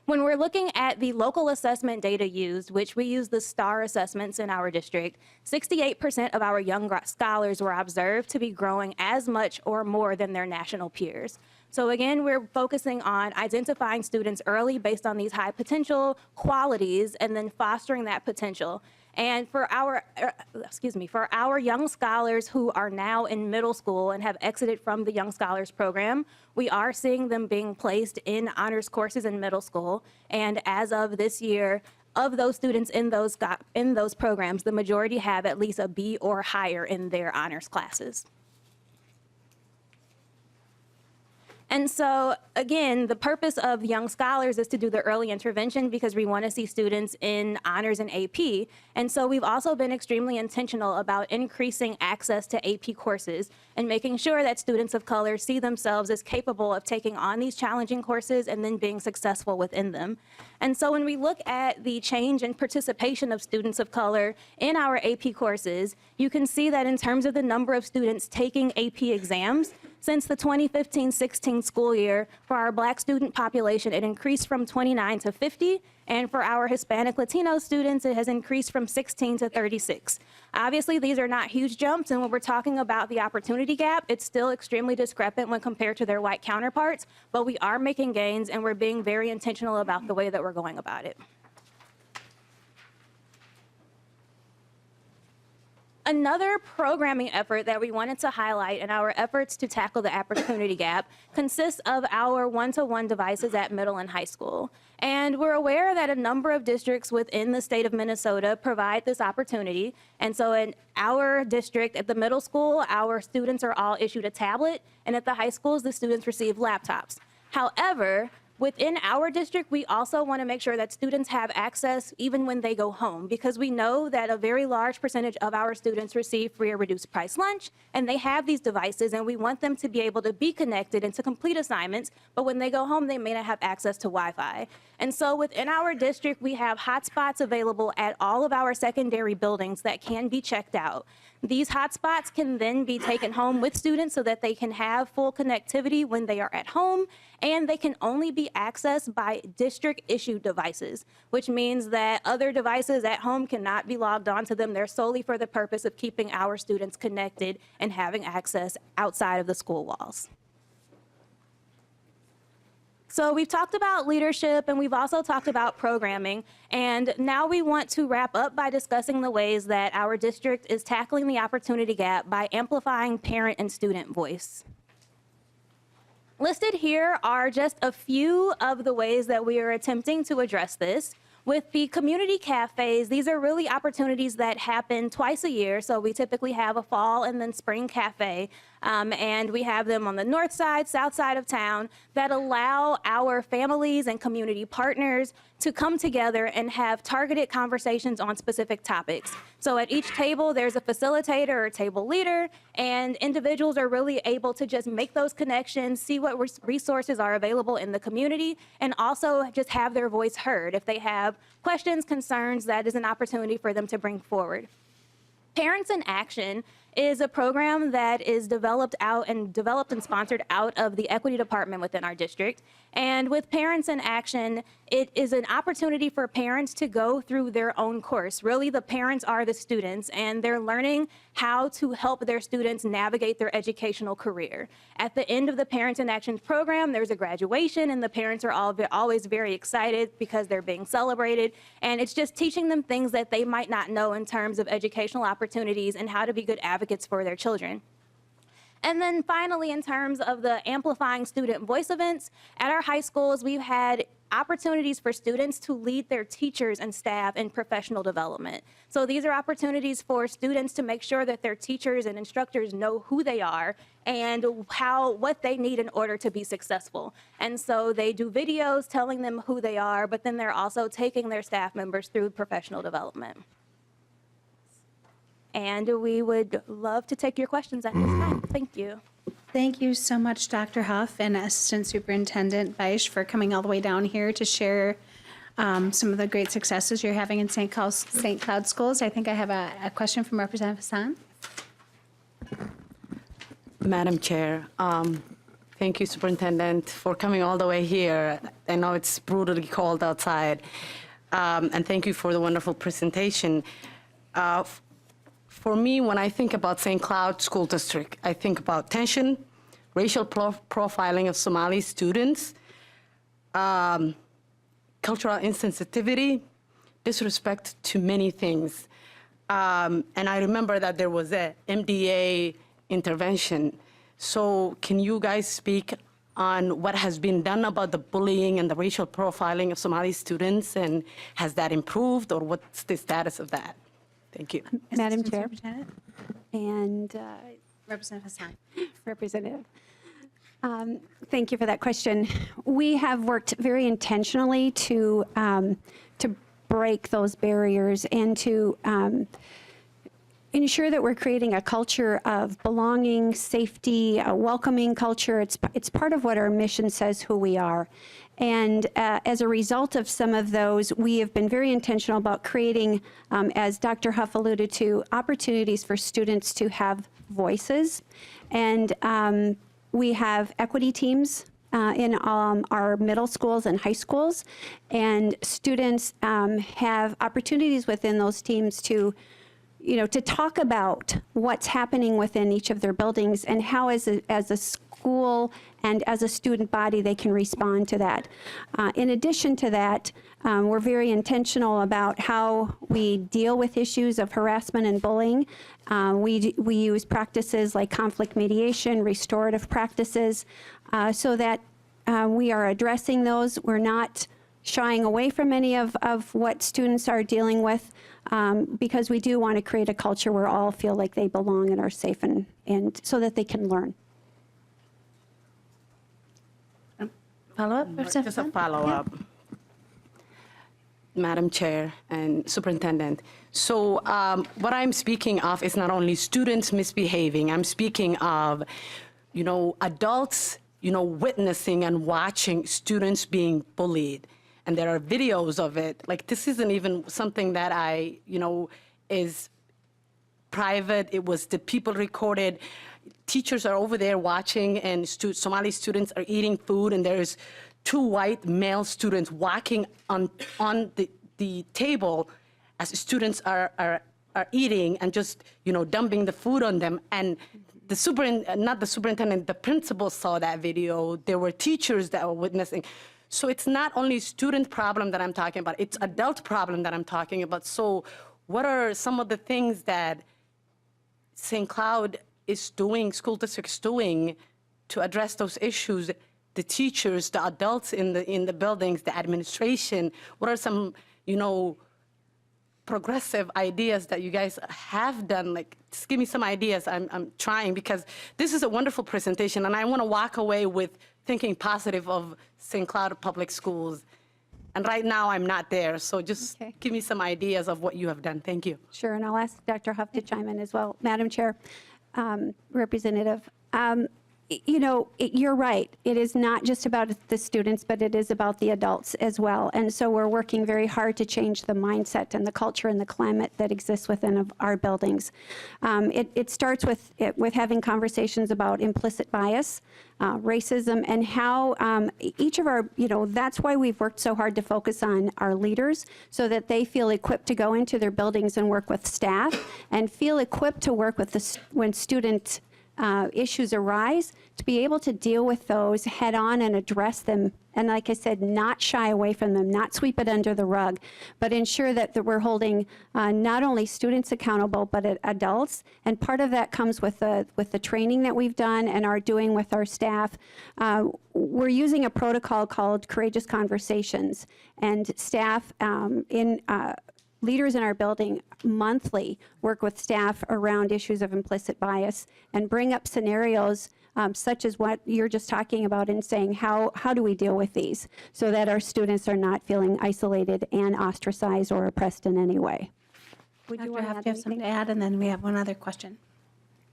When we're looking at the local assessment data used, which we use the STAR assessments in our district, 68% of our young scholars were observed to be growing as much or more than their national peers. So again, we're focusing on identifying students early based on these high potential qualities and then fostering that potential. And for our young scholars who are now in middle school and have exited from the Young Scholars Program, we are seeing them being placed in honors courses in middle school. And as of this year, of those students in those programs, the majority have at least a B or higher in their honors classes. And so, again, the purpose of Young Scholars is to do the early intervention because we want to see students in honors and AP. And so we've also been extremely intentional about increasing access to AP courses and making sure that students of color see themselves as capable of taking on these challenging courses and then being successful within them. And so when we look at the change in participation of students of color in our AP courses, you can see that in terms of the number of students taking AP exams, since the 2015-16 school year, for our Black student population, it increased from 29 to 50, and for our Hispanic Latino students, it has increased from 16 to 36. Obviously, these are not huge jumps, and when we're talking about the opportunity gap, it's still extremely discrepant when compared to their white counterparts, but we are making gains, and we're being very intentional about the way that we're going about it. Another programming effort that we wanted to highlight in our efforts to tackle the opportunity gap consists of our one-to-one devices at middle and high school. And we're aware that a number of districts within the state of Minnesota provide this opportunity. And so in our district at the middle school, our students are all issued a tablet, and at the high schools, the students receive laptops. However, within our district, we also want to make sure that students have access even when they go home, because we know that a very large percentage of our students receive free or reduced price lunch, and they have these devices, and we want them to be able to be connected and to complete assignments, but when they go home, they may not have access to Wi-Fi. And so within our district, we have hotspots available at all of our secondary buildings that can be checked out. These hotspots can then be taken home with students so that they can have full connectivity when they are at home, and they can only be accessed by district-issued devices, which means that other devices at home cannot be logged onto them. They're solely for the purpose of keeping our students connected and having access outside of the school walls. So we've talked about leadership, and we've also talked about programming, and now we want to wrap up by discussing the ways that our district is tackling the opportunity gap by amplifying parent and student voice. Listed here are just a few of the ways that we are attempting to address this. With the community cafes, these are really opportunities that happen twice a year. So we typically have a fall and then spring cafe, and we have them on the north side, south side of town that allow our families and community partners to come together and have targeted conversations on specific topics. So at each table, there's a facilitator or table leader, and individuals are really able to just make those connections, see what resources are available in the community, and also just have their voice heard. If they have questions, concerns, that is an opportunity for them to bring forward. Parents in Action is a program that is developed and sponsored out of the equity department within our district. And with Parents in Action, it is an opportunity for parents to go through their own course. Really, the parents are the students, and they're learning how to help their students navigate their educational career. At the end of the Parents in Action program, there's a graduation, and the parents are always very excited because they're being celebrated. And it's just teaching them things that they might not know in terms of educational opportunities and how to be good advocates for their children. And then finally, in terms of the amplifying student voice events, at our high schools, we've had opportunities for students to lead their teachers and staff in professional development. So these are opportunities for students to make sure that their teachers and instructors know who they are and what they need in order to be successful. And so they do videos telling them who they are, but then they're also taking their staff members through professional development. And we would love to take your questions at this time. Thank you. Thank you so much, Dr. Huff and Assistant Superintendent Beisch, for coming all the way down here to share some of the great successes you're having in St. Cloud schools. I think I have a question from Representative Hassan. Madam Chair, Thank you, Superintendent, for coming all the way here. I know it's brutally cold outside. And thank you for the wonderful presentation. For me, when I think about St. Cloud School District, I think about tension, racial profiling of Somali students, cultural insensitivity, disrespect to many things. And I remember that there was a MDA intervention. So can you guys speak on what has been done about the bullying and the racial profiling of Somali students, and has that improved, or what's the status of that? Thank you. Madam Assistant Chair Superintendent? and Representative Hassan. Representative. Thank you for that question. We have worked very intentionally to break those barriers and to ensure that we're creating a culture of belonging, safety, a welcoming culture. It's part of what our mission says who we are. And as a result of some of those, we have been very intentional about creating, as Dr. Huff alluded to, opportunities for students to have voices. And we have equity teams in our middle schools and high schools. And students have opportunities within those teams to to talk about what's happening within each of their buildings and how as a school and as a student body they can respond to that. In addition to that, we're very intentional about how we deal with issues of harassment and bullying. We use practices like conflict mediation, restorative practices, so that we are addressing those. We're not shying away from any of what students are dealing with, because we do want to create a culture where all feel like they belong and are safe, and so that they can learn. Follow-up? Just a follow-up. Madam Chair and Superintendent. So what I'm speaking of is not only students misbehaving, I'm speaking of, adults, witnessing and watching students being bullied. And there are videos of it. Like, this isn't even something that is private. It was the people recorded. Teachers are over there watching, and Somali students are eating food, and there's two white male students walking on the table as students are eating and just, dumping the food on them. And not the superintendent, the principal saw that video. There were teachers that were witnessing. So it's not only student problem that I'm talking about, it's adult problem that I'm talking about. So what are some of the things that St. Cloud is doing, school district's doing to address those issues? The teachers, the adults in the buildings, the administration, what are some, progressive ideas that you guys have done? Like, just give me some ideas. I'm trying, because this is a wonderful presentation, and I want to walk away with thinking positive of St. Cloud Public Schools. And right now, I'm not there. So just give me some ideas of what you have done. Thank you. Sure, and I'll ask Dr. Huff to chime in as well. Madam Chair, Representative, you're right. It is not just about the students, but it is about the adults as well. And so we're working very hard to change the mindset and the culture and the climate that exists within our buildings. It starts with having conversations about implicit bias, racism, and how each of our, that's why we've worked so hard to focus on our leaders, so that they feel equipped to go into their buildings and work with staff, and feel equipped to work with when students issues arise, to be able to deal with those head on and address them. And like I said, not shy away from them, not sweep it under the rug, but ensure that we're holding not only students accountable, but adults. And part of that comes with the training that we've done and are doing with our staff. We're using a protocol called Courageous Conversations, and staff leaders in our building monthly work with staff around issues of implicit bias and bring up scenarios such as what you're just talking about, and saying how do we deal with these so that our students are not feeling isolated and ostracized or oppressed in any way. Would you want to have something to add? And then we have one other question.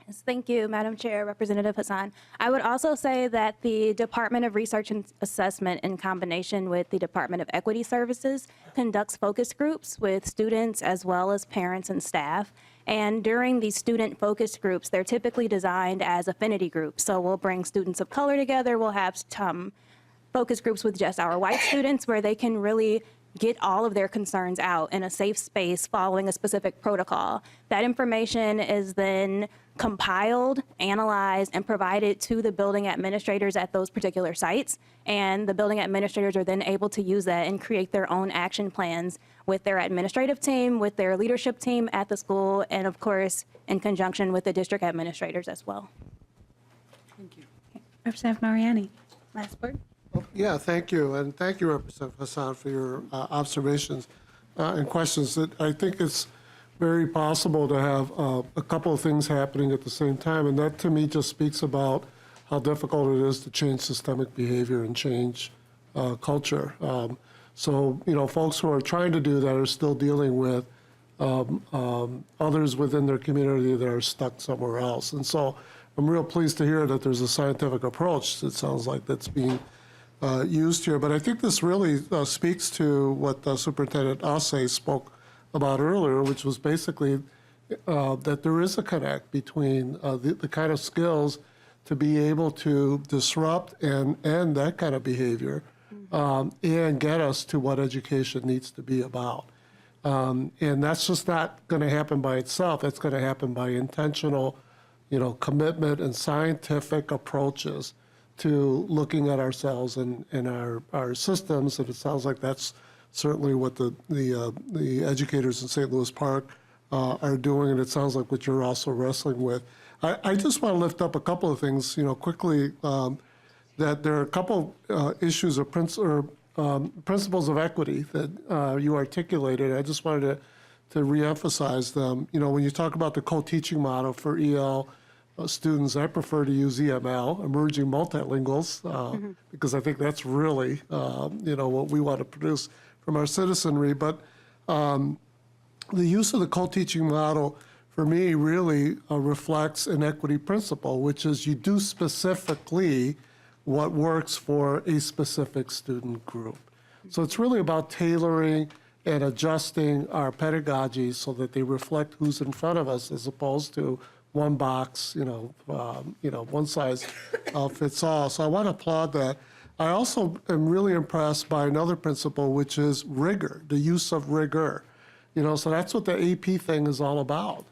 Yes, thank you, Madam Chair, Representative Hassan. I would also say that the Department of Research and Assessment, in combination with the Department of Equity Services, conducts focus groups with students as well as parents and staff. And during these student focus groups, they're typically designed as affinity groups. So we'll bring students of color together. We'll have focus groups with just our white students where they can really get all of their concerns out in a safe space following a specific protocol. That information is then compiled, analyzed, and provided to the building administrators at those particular sites. And the building administrators are then able to use that and create their own action plans with their administrative team, with their leadership team at the school, and of course, in conjunction with the district administrators as well. Representative Mariani, last word. Yeah, thank you. And thank you, Representative Hassan, for your observations and questions. I think it's very possible to have a couple of things happening at the same time. And that, to me, just speaks about how difficult it is to change systemic behavior and change culture. So, folks who are trying to do that are still dealing with others within their community that are stuck somewhere else. And so I'm real pleased to hear that there's a scientific approach, it sounds like, that's being used here. But I think this really speaks to what Superintendent Assay spoke about earlier, which was basically that there is a connect between the kind of skills to be able to disrupt and end that kind of behavior and get us to what education needs to be about. And that's just not going to happen by itself. That's going to happen by intentional, commitment and scientific approaches to looking at ourselves and our systems, and it sounds like that's certainly what the educators in St. Louis Park are doing, and it sounds like what you're also wrestling with. I just want to lift up a couple of things, quickly, that there are a couple issues or principles of equity that you articulated. I just wanted to reemphasize them. When you talk about the co-teaching model for EL students, I prefer to use EML, emerging multilinguals, because I think that's really, what we want to produce from our citizenry. But the use of the co-teaching model, for me, really reflects an equity principle, which is you do specifically what works for a specific student group. So it's really about tailoring and adjusting our pedagogy so that they reflect who's in front of us, as opposed to one box, one size fits all. So I want to applaud that. I also am really impressed by another principle, which is rigor, the use of rigor. So that's what the AP thing is all about.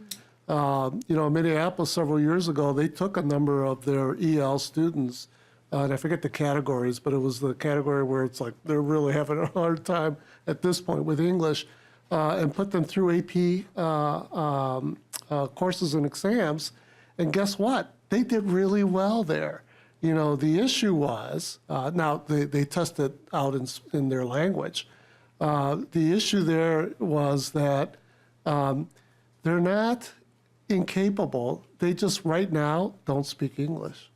In Minneapolis several years ago, they took a number of their EL students, and I forget the categories, but it was the category where it's like they're really having a hard time at this point with English, and put them through AP courses and exams. And guess what? They did really well there. The issue was, now they tested out in their language. The issue there was that they're not incapable. They just right now don't speak English,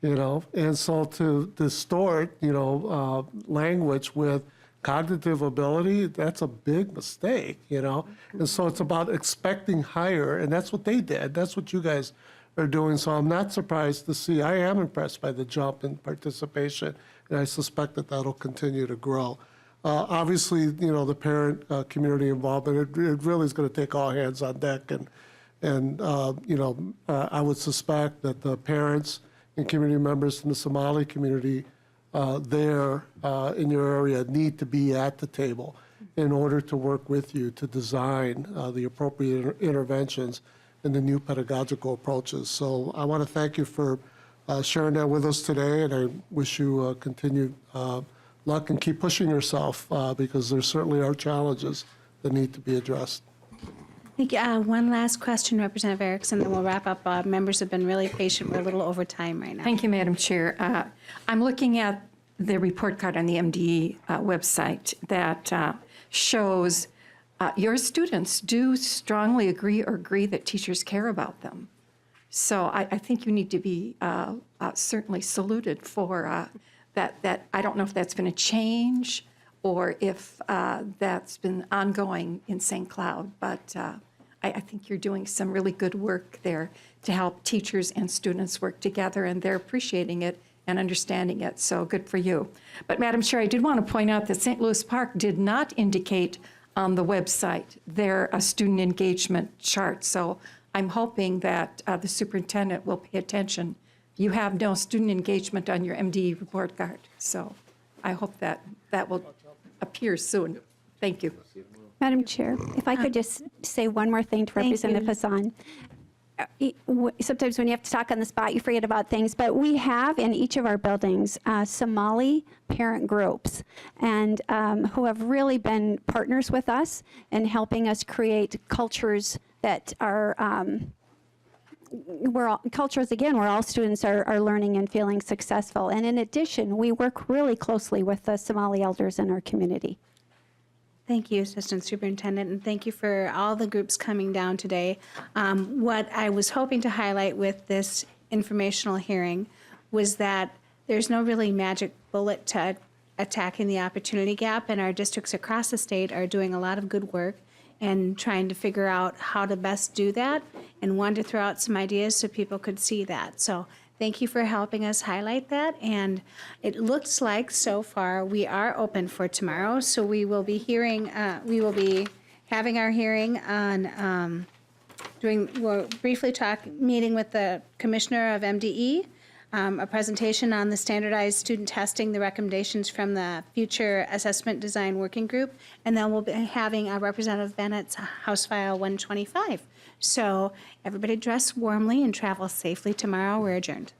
and so to distort, language with cognitive ability, that's a big mistake, and so it's about expecting higher, and that's what they did. That's what you guys are doing. So I'm not surprised to see, I am impressed by the jump in participation, and I suspect that that'll continue to grow. Obviously, the parent community involvement, it really is going to take all hands on deck, and I would suspect that the parents and community members in the Somali community there in your area need to be at the table in order to work with you to design the appropriate interventions and the new pedagogical approaches. So I want to thank you for sharing that with us today, and I wish you continued luck and keep pushing yourself because there certainly are challenges that need to be addressed. Thank you. One last question, Representative Erickson, then we'll wrap up. Members have been really patient. We're a little over time right now. Thank you, Madam Chair. I'm looking at the report card on the MDE website that shows your students do strongly agree that teachers care about them. So I think you need to be certainly saluted for that. I don't know if that's been a change or if that's been ongoing in St. Cloud, but I think you're doing some really good work there to help teachers and students work together, and they're appreciating it and understanding it, so good for you. But Madam Chair, I did want to point out that St. Louis Park did not indicate on the website, their student engagement chart. So I'm hoping that the superintendent will pay attention. You have no student engagement on your MDE report card. So I hope that that will appear soon. Thank you. Madam Chair, if I could just say one more thing to Representative Hassan. Sometimes when you have to talk on the spot, you forget about things, but we have in each of our buildings Somali parent groups and who have really been partners with us in helping us create cultures that are cultures, again, where all students are learning and feeling successful. And in addition, we work really closely with the Somali elders in our community. Thank you, Assistant Superintendent, and thank you for all the groups coming down today. What I was hoping to highlight with this informational hearing was that there's no really magic bullet to attacking the opportunity gap, and our districts across the state are doing a lot of good work and trying to figure out how to best do that, and wanted to throw out some ideas so people could see that. So thank you for helping us highlight that. And it looks like so far we are open for tomorrow. So we will be having our hearing on we'll briefly meeting with the Commissioner of MDE, a presentation on the standardized student testing, the recommendations from the Future Assessment Design Working Group, and then we'll be having Representative Bennett's House File 125. So everybody dress warmly and travel safely tomorrow. We're adjourned.